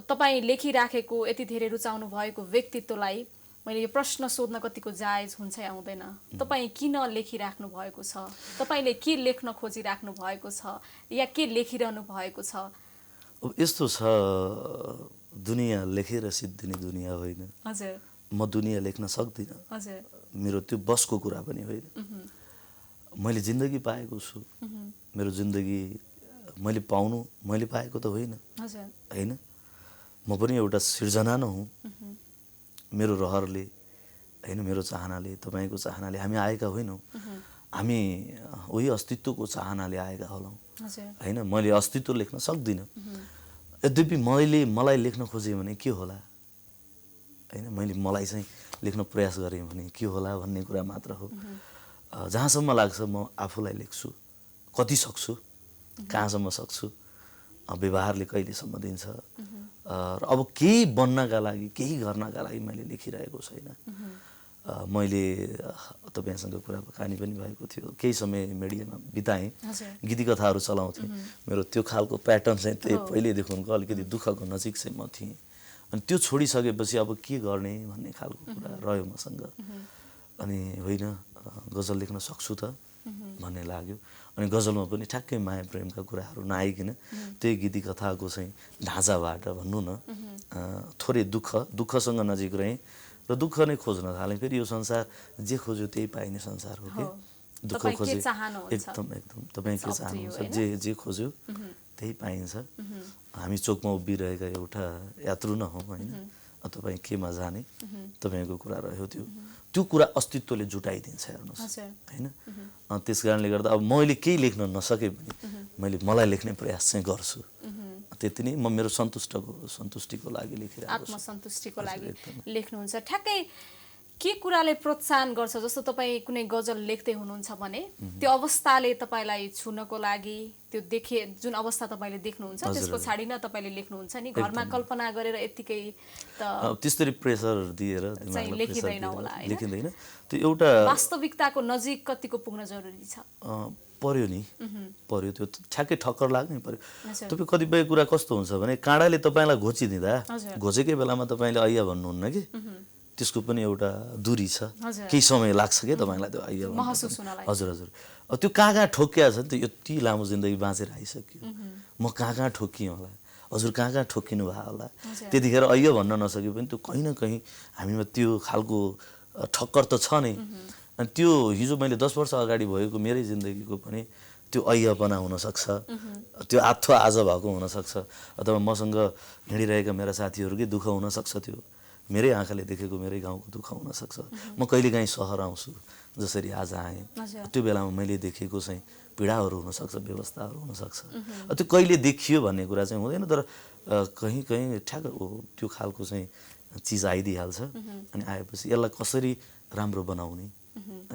तपाई लेखिराखेको यति धेरै रुचाउनु भएको व्यक्तित्वलाई मैले यो प्रश्न सोध्न कतिको जायज हुन्छ या हुँदैन? तपाई किन लेखिराख्नु भएको छ? तपाईले के लेख्न खोजिराख्नु भएको छ या के लेखिरहनु भएको छ? अब यस्तो छ, दुनियाँ लेखेर सिद्धिने दुनियाँ होइन। हजुर। म दुनियाँ लेख्न सक्दिनँ। हजुर। मेरो त्यो बसको कुरा पनि होइन। मैले जिन्दगी पाएको छु, मेरो जिन्दगी मैले पाएको त होइन, होइन, म पनि एउटा सिर्जना नै हुँ। मेरो रहरले होइन, मेरो चाहनाले, तपाईँको चाहनाले हामी आएका होइनौँ, हामी उही अस्तित्वको चाहनाले आएका होलौँ, होइन। मैले अस्तित्व लेख्न सक्दिनँ, यद्यपि मलाई लेख्न खोजेँ भने के होला, होइन, मैले मलाई चाहिँ लेख्न प्रयास गरेँ भने के होला भन्ने कुरा मात्र हो। जहाँसम्म लाग्छ म आफूलाई लेख्छु, कति सक्छु, कहाँसम्म सक्छु, व्यवहारले कहिलेसम्म दिन्छ, र अब केही बन्नका लागि, केही गर्नका लागि मैले लेखिरहेको छैन। मैले तपाईँसँग कुराकानी पनि भएको थियो, केही समय मिडियामा बिताएँ, गीति कथाहरू चलाउँथेँ। मेरो त्यो खालको प्याटर्न चाहिँ त्यही पहिलेदेखिको अलिकति दुःखको नजिक चाहिँ म थिएँ। अनि त्यो छोडिसकेपछि अब के गर्ने भन्ने खालको कुरा रह्यो मसँग। अनि होइन, गजल लेख्न सक्छु त भन्ने लाग्यो। अनि गजलमा पनि ठ्याक्कै माया प्रेमका कुराहरू नआइकन त्यही गीति कथाको चाहिँ ढाँचाबाट भनौँ न थोरै दुःखसँग नजिक रहेँ र दुःख नै खोज्न थालेँ। फेरि यो संसार जे खोज्यो त्यही पाइने संसार हो कि दुःख खोजे एकदम तपाईँ के चाहनुहुन्छ, जे खोज्यो त्यही पाइन्छ। हामी चोकमा उभिरहेका एउटा यात्रु न हौँ, होइन। तपाईँ केमा जाने, तपाईँको कुरा रह्यो त्यो कुरा अस्तित्वले जुटाइदिन्छ, हेर्नुहोस्, होइन। त्यस कारणले गर्दा अब मैले केही लेख्न नसके पनि मैले मलाई लेख्ने प्रयास चाहिँ गर्छु। त्यति नै, म मेरो सन्तुष्टिको लागि लेखिरहेको छु। आत्मसन्तुष्टिको लागि लेख्नुहुन्छ। ठ्याक्कै के कुराले प्रोत्साहन गर्छ? जस्तो तपाईँ कुनै गजल लेख्दै हुनुहुन्छ भने त्यो अवस्थाले तपाईँलाई छुनको लागि, त्यो जुन अवस्था तपाईँले देख्नुहुन्छ त्यस पछाडि नै तपाईँले लेख्नुहुन्छ नि, घरमा कल्पना गरेर यत्तिकै त त्यसरी प्रेसर दिएर लेखिँदैन होला, लेखिँदैन। त्यो एउटा वास्तविकताको नजिक कतिको पुग्न जरुरी छ? पर्यो नि, पर्यो, त्यो ठ्याक्कै ठक्कर लाग्नै पर्यो। तपाईँ कतिपय कुरा कस्तो हुन्छ भने काँडाले तपाईँलाई घोचिदिँदा घोचेकै बेलामा तपाईँले ऐया भन्नुहुन्न कि, त्यसको पनि एउटा दूरी छ, केही समय लाग्छ क्या तपाईँलाई त्यो ऐया महसुस हुनलाई। हजुर हजुर। त्यो कहाँ ठोकिया छ नि, त्यो यति लामो जिन्दगी बाँचेर आइसक्यो, म कहाँ ठोकिएँ होला, हजुर कहाँ ठोकिनु भयो होला, त्यतिखेर ऐया भन्न नसके पनि त्यो कहीँ न कहीँ हामीमा त्यो खालको ठक्कर त छ नै। अनि त्यो हिजो मैले 10 वर्ष अगाडि भएको मेरै जिन्दगीको पनि त्यो ऐयापना हुनसक्छ, त्यो आत्थो आज भएको हुनसक्छ, अथवा मसँग हिँडिरहेका मेरा साथीहरूकै दुःख हुनसक्छ, त्यो मेरै आँखाले देखेको मेरै गाउँको दुःख हुनसक्छ। म कहिलेकाहीँ सहर आउँछु, जसरी आज आएँ, त्यो बेलामा मैले देखेको चाहिँ पीडाहरू हुनसक्छ, व्यवस्थाहरू हुनसक्छ। त्यो कहिले देखियो भन्ने कुरा चाहिँ हुँदैन, तर कहीँ ठ्याक्क त्यो खालको चाहिँ चिज आइदिइहाल्छ। अनि आएपछि यसलाई कसरी राम्रो बनाउने,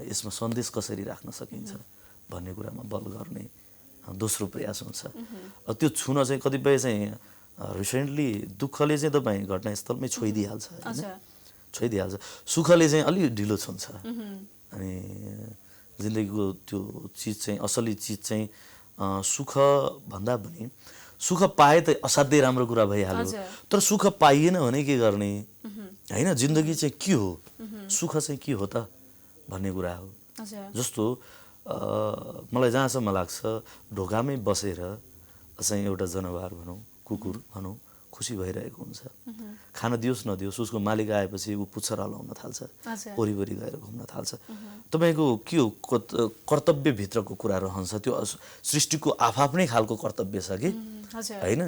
यसमा सन्देश कसरी राख्न सकिन्छ भन्ने कुरामा बल गर्ने दोस्रो प्रयास हुन्छ। त्यो छुन चाहिँ कतिपय चाहिँ रिसेन्टली दुःखले चाहिँ तपाईँ घटनास्थलमै छोइदिइहाल्छ, छोइदिइहाल्छ। सुखले चाहिँ अलि ढिलो छुन्छ। अनि जिन्दगीको त्यो चिज चाहिँ, असली चिज चाहिँ सुख भन्दा पनि सुख पाए त असाध्यै राम्रो कुरा भइहाल्यो, तर सुख पाइएन भने के गर्ने, होइन। जिन्दगी चाहिँ के हो, सुख चाहिँ के हो त भन्ने कुरा हो। जस्तो मलाई जहाँसम्म लाग्छ, ढोकामै बसेर चाहिँ एउटा जनावर भनौँ, कुकुर भनौँ, खुसी भइरहेको हुन्छ। खान दियोस् नदियोस्, उसको मालिक आएपछि ऊ पुच्छर हल्लाउन थाल्छ, वरिपरि गएर घुम्न थाल्छ। तपाईँको के हो, कर्तव्यभित्रको कुरा रहन्छ, त्यो सृष्टिको आफ्नै खालको कर्तव्य छ कि, होइन।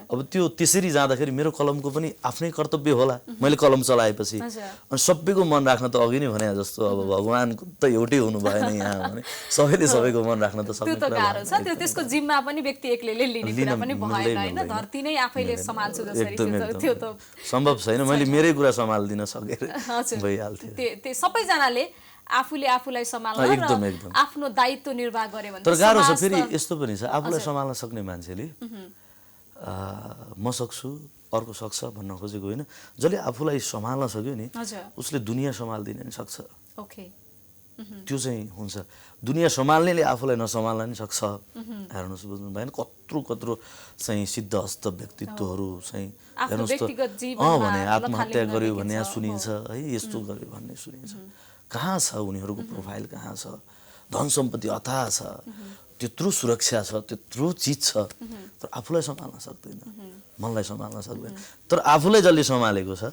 अब त्यो त्यसरी जाँदाखेरि मेरो कलमको पनि आफ्नै कर्तव्य होला, मैले कलम चलाएपछि। अनि सबैको मन राख्न त अघि नै भने जस्तो अब भगवानको त एउटै हुनु भएन यहाँ भने, सबैले सबैको मन राख्न त सक्ने कुरा गाह्रो छ। त्यसको जिम्मा पनि व्यक्ति एक्लैले लिने कुरा पनि भएन, होइन। धरती नै आफैले सम्हाल्छु जसरी त्यो त सम्भव छैन। मैले मेरै कुरा सम्हाल्दिन सकेर भइहाल्थ्यो। त्यो सबैजनाले आफूलाई सम्हाल्न र आफ्नो दायित्व निर्वाह गरे भने। तर गाह्रो छ। फेरि यस्तो पनि छ, आफूलाई सम्हाल्न सक्ने मान्छेले म सक्छु, अर्को सक्छ भन्न खोजेको होइन। जसले आफूलाई सम्हाल्न सक्यो नि, उसले दुनियाँ सम्हाल्दिन नि सक्छ। त्यो चाहिँ हुन्छ। दुनियाँ सम्हाल्नेले आफूलाई नसम्हाल्न नि सक्छ। हेर्नुहोस्, बुझ्नु भएन, कत्रो चाहिँ सिद्धहस्त व्यक्तित्वहरू चाहिँ हेर्नुहोस् त, भने आत्महत्या गर्यो भन्ने सुनिन्छ है, यस्तो गर्यो भन्ने सुनिन्छ। कहाँ छ उनीहरूको प्रोफाइल, कहाँ छ, धन सम्पत्ति अथाह छ, त्यत्रो सुरक्षा छ, त्यत्रो चिज छ, तर आफूलाई सम्हाल्न सक्दैन, मनलाई सम्हाल्न सक्दैन। तर आफूलाई जसले सम्हालेको छ,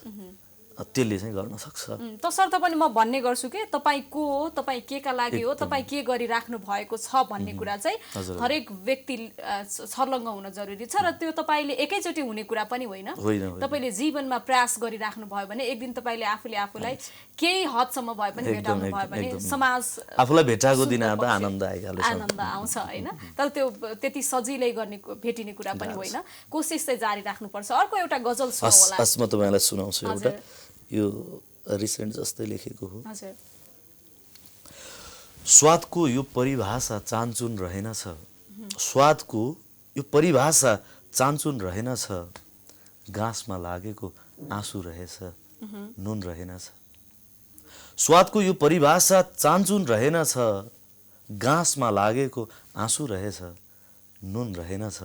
त्यसले चाहिँ गर्न सक्छ। तसर्थ पनि म भन्ने गर्छु कि तपाईँ को हो, तपाईँ के का लागि हो, तपाईँ के गरिराख्नु भएको छ भन्ने कुरा चाहिँ हरेक व्यक्ति छर्लङ्ग हुन जरुरी छ। र त्यो तपाईँले एकैचोटि हुने कुरा पनि होइन। तपाईँले जीवनमा प्रयास गरिराख्नु भयो भने एक दिन तपाईँले आफूलाई केही हदसम्म भए पनि भेटाउनु भयो भने समाज आफूलाई भेटाएको दिन आउँदा आनन्द आइहाल्छ, आनन्द आउँछ होइन। तर त्यो त्यति सजिलै गर्ने भेटिने कुरा पनि होइन। कोसिस चाहिँ जारी राख्नुपर्छ। अर्को एउटा गजल सुनाउँ होला। म तपाईँलाई सुनाउँछु एउटा, यो रिसेन्ट जस्तै लेखेको हो। स्वादको यो परिभाषा चान्चुन रहेनछ, स्वादको यो परिभाषा चान्चुन रहेनछ, गाँसमा लागेको आँसु रहेछ नुन रहेनछ। स्वादको यो परिभाषा चान्चुन रहेनछ, गाँसमा लागेको आँसु रहेछ नुन रहेनछ।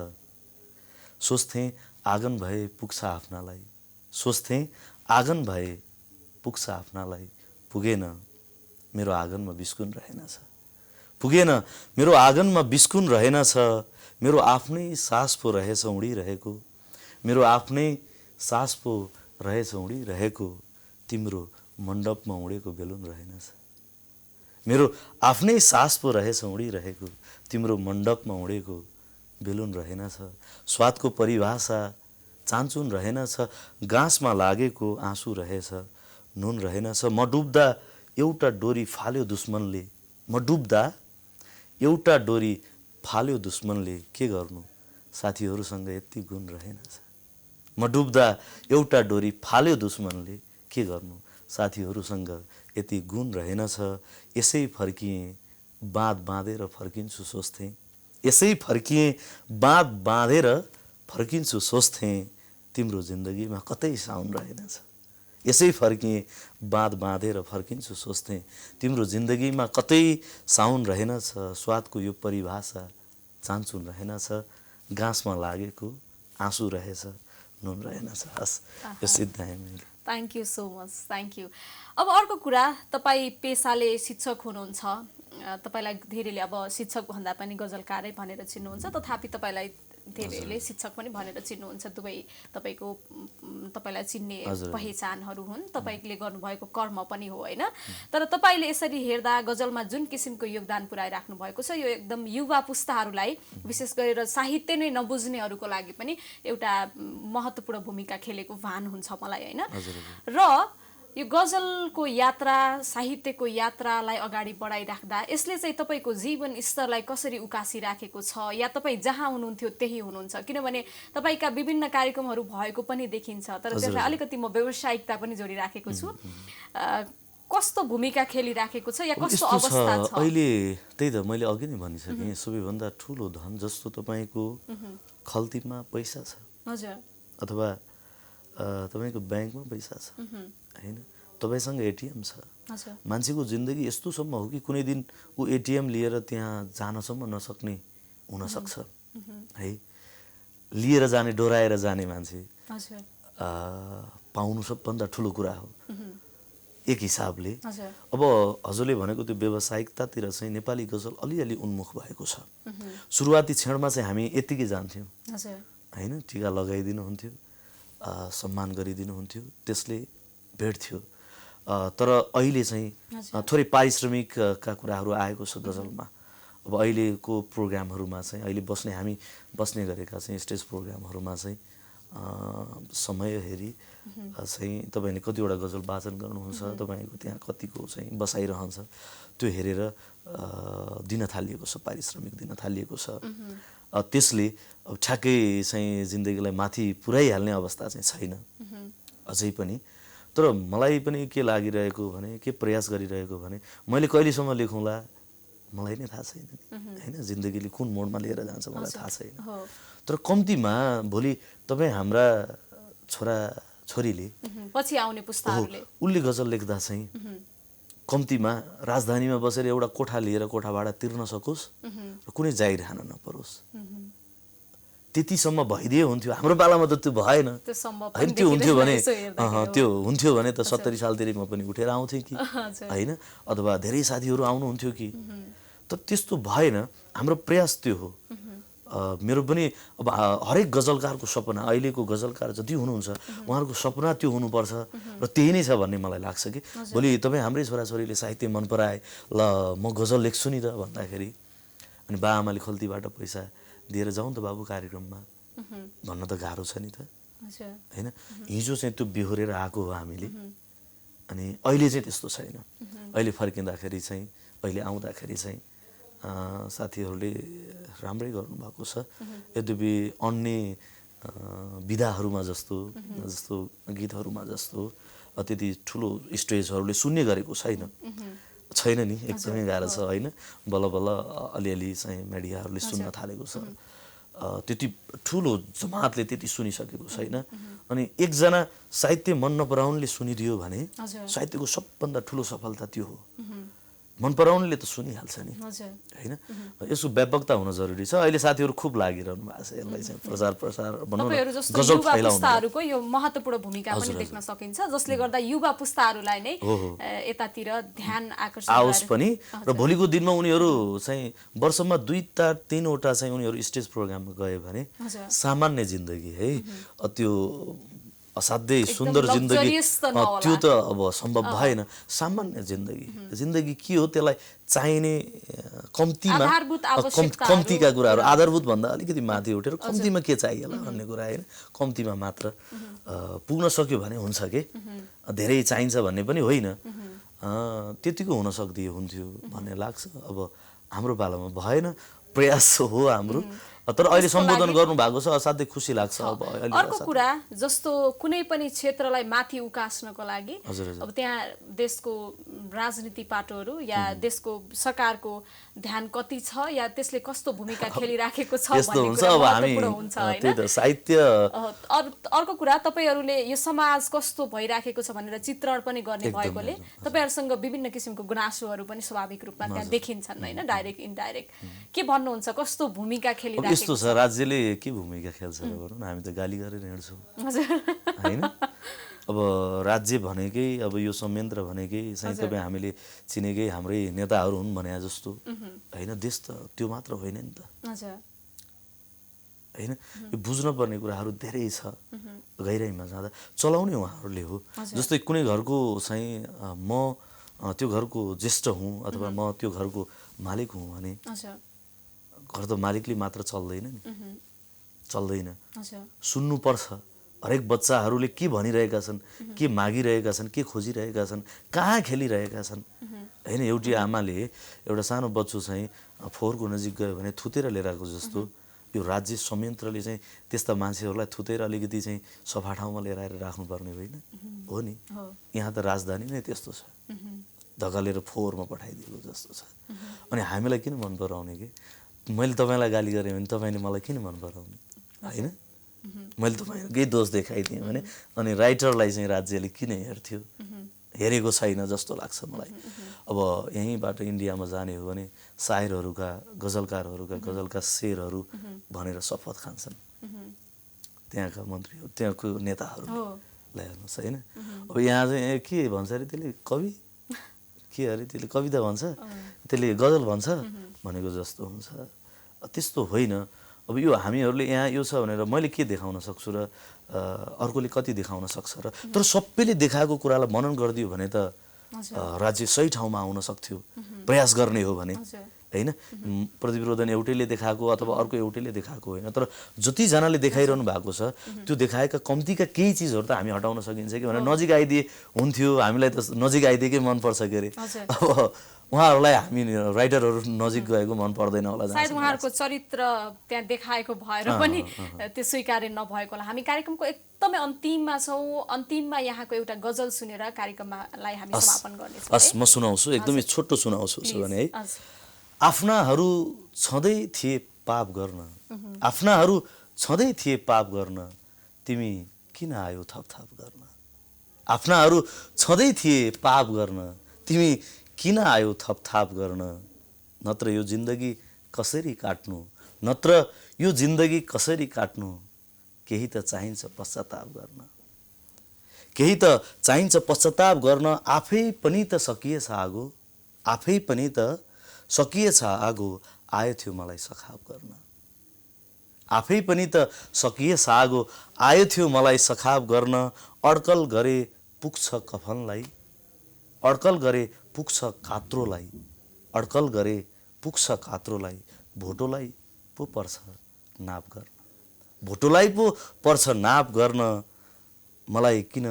सोच्थेँ आँगन भए पुग्छ आफ्नालाई, सोच्थेँ आँगन भए पुग्छ आफ्नालाई, पुगेन मेरो आँगनमा बिस्कुन रहेनछ, पुगेन मेरो आँगनमा बिस्कुन रहेनछ। मेरो आफ्नै सास पो रहेछ उडिरहेको, मेरो आफ्नै सास पो रहेछ उडिरहेको, तिम्रो मण्डपमा उडेको बेलुन रहेनछ। मेरो आफ्नै सास पो रहेछ उडिरहेको, तिम्रो मण्डपमा उडेको बेलुन रहेनछ। स्वादको परिभाषा चान्चुन रहेनछ, गाँसमा लागेको आँसु रहेछ नुन रहेनछ। म डुब्दा एउटा डोरी फाल्यो दुश्मनले, म डुब्दा एउटा डोरी फाल्यो दुश्मनले, के गर्नु साथीहरूसँग यति गुण रहेनछ। म डुब्दा एउटा डोरी फाल्यो दुश्मनले, के गर्नु साथीहरूसँग यति गुण रहेनछ। यसै फर्किएँ बाँध बाँधेर फर्किन्छु सोच्थेँ, यसै फर्किएँ बाँध बाँधेर फर्किन्छु सोच्थेँ, तिम्रो जिन्दगीमा कतै साउन रहेनछ। यसै फर्किएँ बाँध बाँधेर फर्किन्छु सोच्थेँ, तिम्रो जिन्दगीमा कतै साउन रहेनछ। स्वादको यो परिभाषा चान्चुन रहेनछ, गाँसमा लागेको आँसु रहेछ नुन रहेनछ। हस्, यो सिद्धाएँ मैले। Thank you so much, thank you. अब अर्को कुरा, तपाईँ पेसाले शिक्षक हुनुहुन्छ, तपाईँलाई धेरैले अब शिक्षक भन्दा पनि गजलकारै भनेर चिन्नुहुन्छ, तथापि तपाईँलाई धेरैले शिक्षक पनि भनेर चिन्नुहुन्छ। दुवै तपाईँलाई चिन्ने पहिचानहरू हुन्, तपाईँले गर्नुभएको कर्म पनि हो होइन। तर तपाईँले यसरी हेर्दा गजलमा जुन किसिमको योगदान पुर्याइराख्नु भएको छ, यो एकदम युवा पुस्ताहरूलाई विशेष गरेर साहित्य नै नबुझ्नेहरूको लागि पनि एउटा महत्त्वपूर्ण भूमिका खेलेको भान हुन्छ मलाई होइन। र यो गजलको यात्रा, साहित्यको यात्रालाई अगाडि बढाइराख्दा यसले चाहिँ तपाईँको जीवन स्तरलाई कसरी उकासिराखेको छ, या तपाईँ जहाँ हुनुहुन्थ्यो त्यही हुनुहुन्छ? किनभने तपाईँका विभिन्न कार्यक्रमहरू भएको पनि देखिन्छ, तर त्यसलाई अलिकति म व्यावसायिकता पनि जोडिराखेको छु। कस्तो भूमिका खेलिराखेको छ या कस्तो अवस्था छ अहिले? त्यही त मैले अघि नै भनिसकेँ, सबैभन्दा ठुलो धन जस्तो तपाईँको खल्तीमा पैसा छ, हजुर, अथवा तपाईँको ब्याङ्कमा पैसा छ होइन, तपाईँसँग एटिएम छ। मान्छेको जिन्दगी यस्तोसम्म हो कि कुनै दिन ऊ एटिएम लिएर त्यहाँ जानसम्म नसक्ने हुनसक्छ है। लिएर जाने, डोराएर जाने मान्छे पाउनु सबभन्दा ठुलो कुरा हो एक हिसाबले। अब हजुरले भनेको त्यो व्यावसायिकतातिर चाहिँ नेपाली गजल अलिअलि उन्मुख भएको छ। सुरुवाती क्षणमा चाहिँ हामी यत्तिकै जान्थ्यौँ होइन, टिका लगाइदिनुहुन्थ्यो, सम्मान गरिदिनुहुन्थ्यो, त्यसले भेट्थ्यो। तर अहिले चाहिँ थोरै पारिश्रमिकका कुराहरू आएको छ गजलमा। अब अहिलेको प्रोग्रामहरूमा चाहिँ, अहिले हामी बस्ने गरेका चाहिँ स्टेज प्रोग्रामहरूमा चाहिँ समय हेरी चाहिँ तपाईँले कतिवटा गजल वाचन गर्नुहुन्छ, तपाईँको त्यहाँ कतिको चाहिँ बसाइरहन्छ, त्यो हेरेर दिन थालिएको छ, पारिश्रमिक दिन थालिएको छ। त्यसले अब ठ्याक्कै चाहिँ जिन्दगीलाई माथि पुर्याइहाल्ने अवस्था चाहिँ छैन अझै पनि। तर मलाई पनि के लागिरहेको भने, के प्रयास गरिरहेको भने, मैले कहिलेसम्म लेखौँला मलाई नै थाहा छैन होइन, जिन्दगीले कुन मोडमा लिएर जान्छ मलाई थाहा छैन। तर कम्तीमा भोलि तपाईँ हाम्रा छोरा छोरीले, पछि आउने पुस्ताहरूले, उसले गजल लेख्दा चाहिँ कम्तीमा राजधानीमा बसेर एउटा कोठा लिएर कोठा भाडा तिर्न सकोस् र कुनै जागिर खान नपरोस्, त्यतिसम्म भइदिए हुन्थ्यो। हाम्रो पालामा त त्यो भएन होइन। त्यो हुन्थ्यो भने त 70 सालतिर म पनि उठेर आउँथेँ कि होइन, अथवा धेरै साथीहरू आउनुहुन्थ्यो कि। तर त्यस्तो भएन। हाम्रो प्रयास त्यो हो मेरो पनि अब हरेक गजलकारको सपना, अहिलेको गजलकार जति हुनुहुन्छ उहाँहरूको सपना त्यो हुनुपर्छ र त्यही नै छ भन्ने मलाई लाग्छ कि भोलि तपाईँ हाम्रै छोराछोरीले साहित्य मन पराए ल म गजल लेख्छु नि त भन्दाखेरि अनि बाआमाले खल्तीबाट पैसा दिएर जाउँ त बाबु कार्यक्रममा भन्न त गाह्रो छ नि त होइन। हिजो चाहिँ त्यो बेहोरेर आएको हो हामीले, अनि अहिले चाहिँ त्यस्तो छैन। अहिले फर्किँदाखेरि चाहिँ, अहिले आउँदाखेरि चाहिँ साथीहरूले राम्रै गर्नुभएको छ। यद्यपि अन्य विधाहरूमा जस्तो गीतहरूमा जस्तो त्यति ठुलो स्टेजहरूले सुन्ने गरेको छैन नि, एकदमै गाह्रो छ होइन। बल्ल बल्ल अलिअलि चाहिँ मिडियाहरूले सुन्न थालेको छ, त्यति ठुलो जमातले त्यति सुनिसकेको छैन। अनि एकजना साहित्य मन नपराउनेले सुनिदियो भने साहित्यको सबभन्दा ठुलो सफलता त्यो हो। मन पराउनेले त सुनिहाल्छ नि होइन। यसको व्यापकता हुन जरुरी छ। अहिले साथीहरू खुब लागिरहनु भएको छ यसलाई चाहिँ प्रचार भनौँ न, गजल फैलाउनु यो महत्त्वपूर्ण भूमिका पनि देख्न सकिन्छ, जसले गर्दा युवा पुस्ताहरूलाई नै यतातिर ध्यान आकर्षित आओस् पनि र भोलिको दिनमा उनीहरू चाहिँ वर्षमा 2-3 वटा चाहिँ उनीहरू स्टेज प्रोग्राममा गए भने सामान्य जिन्दगी है, त्यो असाध्यै सुन्दर जिन्दगी त्यो त अब सम्भव भएन। सामान्य जिन्दगी के हो, त्यसलाई चाहिने कम्तीका कुराहरू, आधारभूत भन्दा अलिकति माथि उठेर कम्तीमा के चाहिएला भन्ने कुरा होइन, कम्तीमा मात्र पुग्न सक्यो भने हुन्छ के, धेरै चाहिन्छ भन्ने पनि होइन, त्यतिको हुन सक्दियो हुन्थ्यो भन्ने लाग्छ। अब हाम्रो पालामा भएन, प्रयास हो हाम्रो, तर अहिले सम्बोधन गर्नुभएको छ, असाध्यै खुसी लाग्छ। अब अर्को कुरा जस्तो कुनै पनि क्षेत्रलाई माथि उकास्नको लागि अब त्यहाँ देशको राजनीति पाटोहरू या देशको सरकारको ध्यान कति छ या त्यसले कस्तो भूमिका खेलिराखेको छ भन्ने कुरा महत्त्वपूर्ण हुन्छ हैन। त्यही त साहित्य। अर्को कुरा तपाईहरुले यो समाज कस्तो भइराखेको छ भनेर चित्रण पनि गर्ने भएकोले तपाईहरुसँग विभिन्न किसिमको गुनासोहरू पनि स्वाभाविक रूपमा त्यहाँ देखिन्छन् हैन, डाइरेक्ट इन्डाइरेक्ट। के भन्नुहुन्छ, कस्तो भूमिका खेलिराखेको यस्तो छ, राज्यले के भूमिका खेल्छ र भनौँ न, हामी त गाली गरेर हिँड्छौँ होइन। अब राज्य भनेकै, अब यो संयन्त्र भनेकै चाहिँ तपाईँ हामीले चिनेकै हाम्रै नेताहरू हुन् भने जस्तो होइन। देश त त्यो मात्र होइन नि त होइन। यो बुझ्नुपर्ने कुराहरू धेरै छ। गहिराइमा जाँदा चलाउने उहाँहरूले हो। जस्तै कुनै घरको चाहिँ म त्यो घरको ज्येष्ठ हुँ अथवा म त्यो घरको मालिक हुँ भने घर त मालिकले मात्र चल्दैन नि, चल्दैन। सुन्नुपर्छ हरेक बच्चाहरूले के भनिरहेका छन्, के मागिरहेका छन्, के खोजिरहेका छन्, कहाँ खेलिरहेका छन् होइन। एउटी आमाले एउटा सानो बच्चो चाहिँ फोहोरको नजिक गयो भने थुतेर लिएर आएको जस्तो यो राज्य संयन्त्रले चाहिँ त्यस्ता मान्छेहरूलाई थुतेर अलिकति चाहिँ सफा ठाउँमा लिएर आएर राख्नुपर्ने होइन हो नि। यहाँ त राजधानी नै त्यस्तो छ, धकालेर फोहोरमा पठाइदिएको जस्तो छ। अनि हामीलाई किन मन पराउने कि मैले तपाईँलाई गाली गरेँ भने तपाईँले मलाई किन मन पराउने होइन। मैले तपाईँको केही दोष देखाइदिएँ भने अनि राइटरलाई चाहिँ राज्यले किन हेर्थ्यो, हेरेको छैन जस्तो लाग्छ मलाई। अब यहीँबाट इन्डियामा जाने हो भने सायरहरूका गजलका शेरहरू भनेर शपथ खान्छन् त्यहाँका मन्त्रीहरू, त्यहाँको नेताहरूलाई हेर्नुहोस् होइन। अब यहाँ चाहिँ के भन्छ अरे त्यसले, कवि के अरे त्यसले, कविता भन्छ, त्यसले गजल भन्छ भनेको जस्तो हुन्छ। त्यस्तो होइन। अब यो हामीहरूले यहाँ यो छ भनेर मैले के देखाउन सक्छु र अर्कोले कति देखाउन सक्छ र, तर सबैले देखाएको कुरालाई मनन गरिदियो भने त राज्य सही ठाउँमा आउन सक्थ्यो, प्रयास गर्ने हो भने होइन। प्रतिवेदन एउटैले देखाएको अथवा अर्को एउटैले देखाएको होइन, तर जतिजनाले देखाइरहनु भएको छ त्यो देखाएका कम्तीका केही चिजहरू त हामी हटाउन सकिन्छ कि भनेर नजिक आइदिए हुन्थ्यो। हामीलाई त नजिक आइदिएकै मनपर्छ के अरे। अब उहाँहरूलाई हामी राइटरहरू नजिक गएको मन पर्दैन होला, सायद उहाँहरूको चरित्र त्यहाँ देखाएको भएर पनि त्यो स्वीकार्य नभएकोलाई। हामी कार्यक्रमको एकदमै अन्तिममा छौँ। अन्तिममा यहाँको एउटा गजल सुनेर कार्यक्रमलाई हामी समापन गर्नेछौँ। हस्, म सुनाउँछु, एकदमै छोटो सुनाउँछु भने है। आफ्नाहरू छँदै थिए पाप गर्न, आफ्नाहरू छँदै थिए पाप गर्न, तिमी किन आयो थपथाप गर्न। आफ्नाहरू छँदै थिए पाप गर्न, तिमी किन आयो थपथाप गर्न। नत्र यो जिन्दगी कसरी काट्नु, नत्र यो जिन्दगी कसरी काट्नु। केही त चाहिन्छ पश्चाताप गर्न, केही त चाहिन्छ पश्चाताप गर्न। आफै पनि त सकिएछ आगो, आफै पनि त सकिएछ आगो। आयो थियो मलाई सखाप गर्न। आफै पनि त सकिए सागो आयो थियो मलाई सखाव गर्न अड्कल गरे पुग्छ कफनलाई अड्कल गरे पुग्छ कात्रोलाई अड्कल गरे पुग्छ कात्रोलाई भोटोलाई पो पर्छ नाप गर्न भोटोलाई पो पर्छ नाप गर्न मलाई किन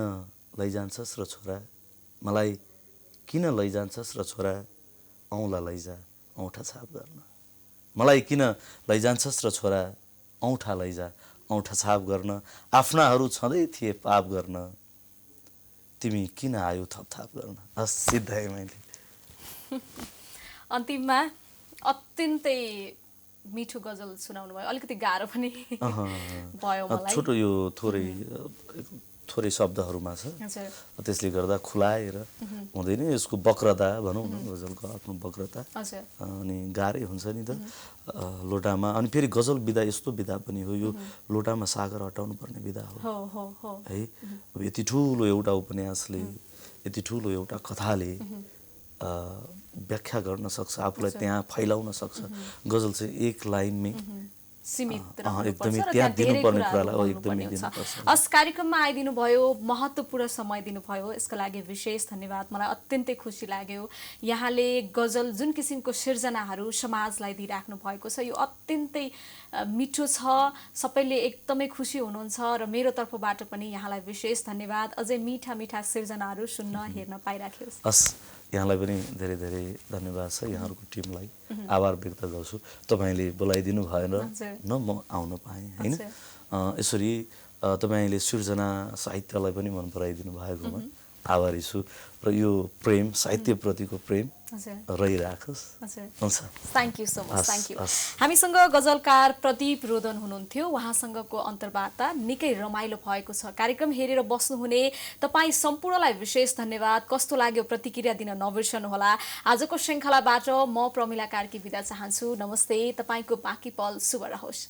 लैजान्छस् र छोरा मलाई किन लैजान्छस् र छोरा औँला लैजा औँठा छाप गर्न मलाई किन लैजान्छस् र छोरा औँठा लैजा औँठा छाप गर्न आफ्नाहरू छँदै थिए पाप गर्न तिमी किन आयौ थपथाप गर्न हस् सिद्धाएँ मैले अन्तिममा अत्यन्तै मिठो गजल सुनाउनु भयो अलिकति गाह्रो पनि भयो मलाई छोटो यो थोरै शब्दहरूमा छ त्यसले गर्दा खुलाएर हुँदैन यसको वक्रता भनौँ न गजलको आफ्नो वक्रता अनि गाह्रै हुन्छ नि त लोटामा अनि फेरि गजल विधा यस्तो विधा पनि हो यो लोटामा सागर हटाउनु पर्ने विधा हो है अब यति ठुलो एउटा उपन्यासले यति ठुलो एउटा कथाले व्याख्या गर्न सक्छ आफूलाई त्यहाँ फैलाउन सक्छ गजल चाहिँ एक लाइनमै सीमित एकदमै त्यहाँ दिनुपर्ने कुरालाई एकदमै दिनुपर्छ हस् कार्यक्रममा आइदिनु भयो महत्त्वपूर्ण समय दिनुभयो यसको लागि विशेष धन्यवाद मलाई अत्यन्तै खुसी लाग्यो यहाँले गजल जुन किसिमको सिर्जनाहरू समाजलाई दिइराख्नु भएको छ यो अत्यन्तै मिठो छ सबैले एकदमै खुसी हुनुहुन्छ र मेरो तर्फबाट पनि यहाँलाई विशेष धन्यवाद अझै मिठा मिठा सिर्जनाहरू सुन्न हेर्न पाइराखियोस् हस् यहाँलाई पनि धेरै धेरै धन्यवाद छ यहाँहरूको टिमलाई आभार व्यक्त गर्छु तपाईँले बोलाइदिनु भएर न म आउन पाएँ होइन यसरी तपाईँले सृजना साहित्यलाई पनि मन पराइदिनु भएकोमा आभारी छु र यो प्रेम साहित्यप्रतिको प्रेम रहिराखोस् हुन्छ thank you so much thank you हामीसँग गजलकार प्रदीप रोदन हुनुहुन्थ्यो उहाँसँगको अन्तर्वार्ता निकै रमाइलो भएको छ कार्यक्रम हेरेर बस्नुहुने तपाईँ सम्पूर्णलाई विशेष धन्यवाद कस्तो लाग्यो प्रतिक्रिया दिन नबिर्सनुहोला आजको श्रृङ्खलाबाट म प्रमिला कार्की बिदा चाहन्छु नमस्ते तपाईँको बाँकी पल शुभ रहोस्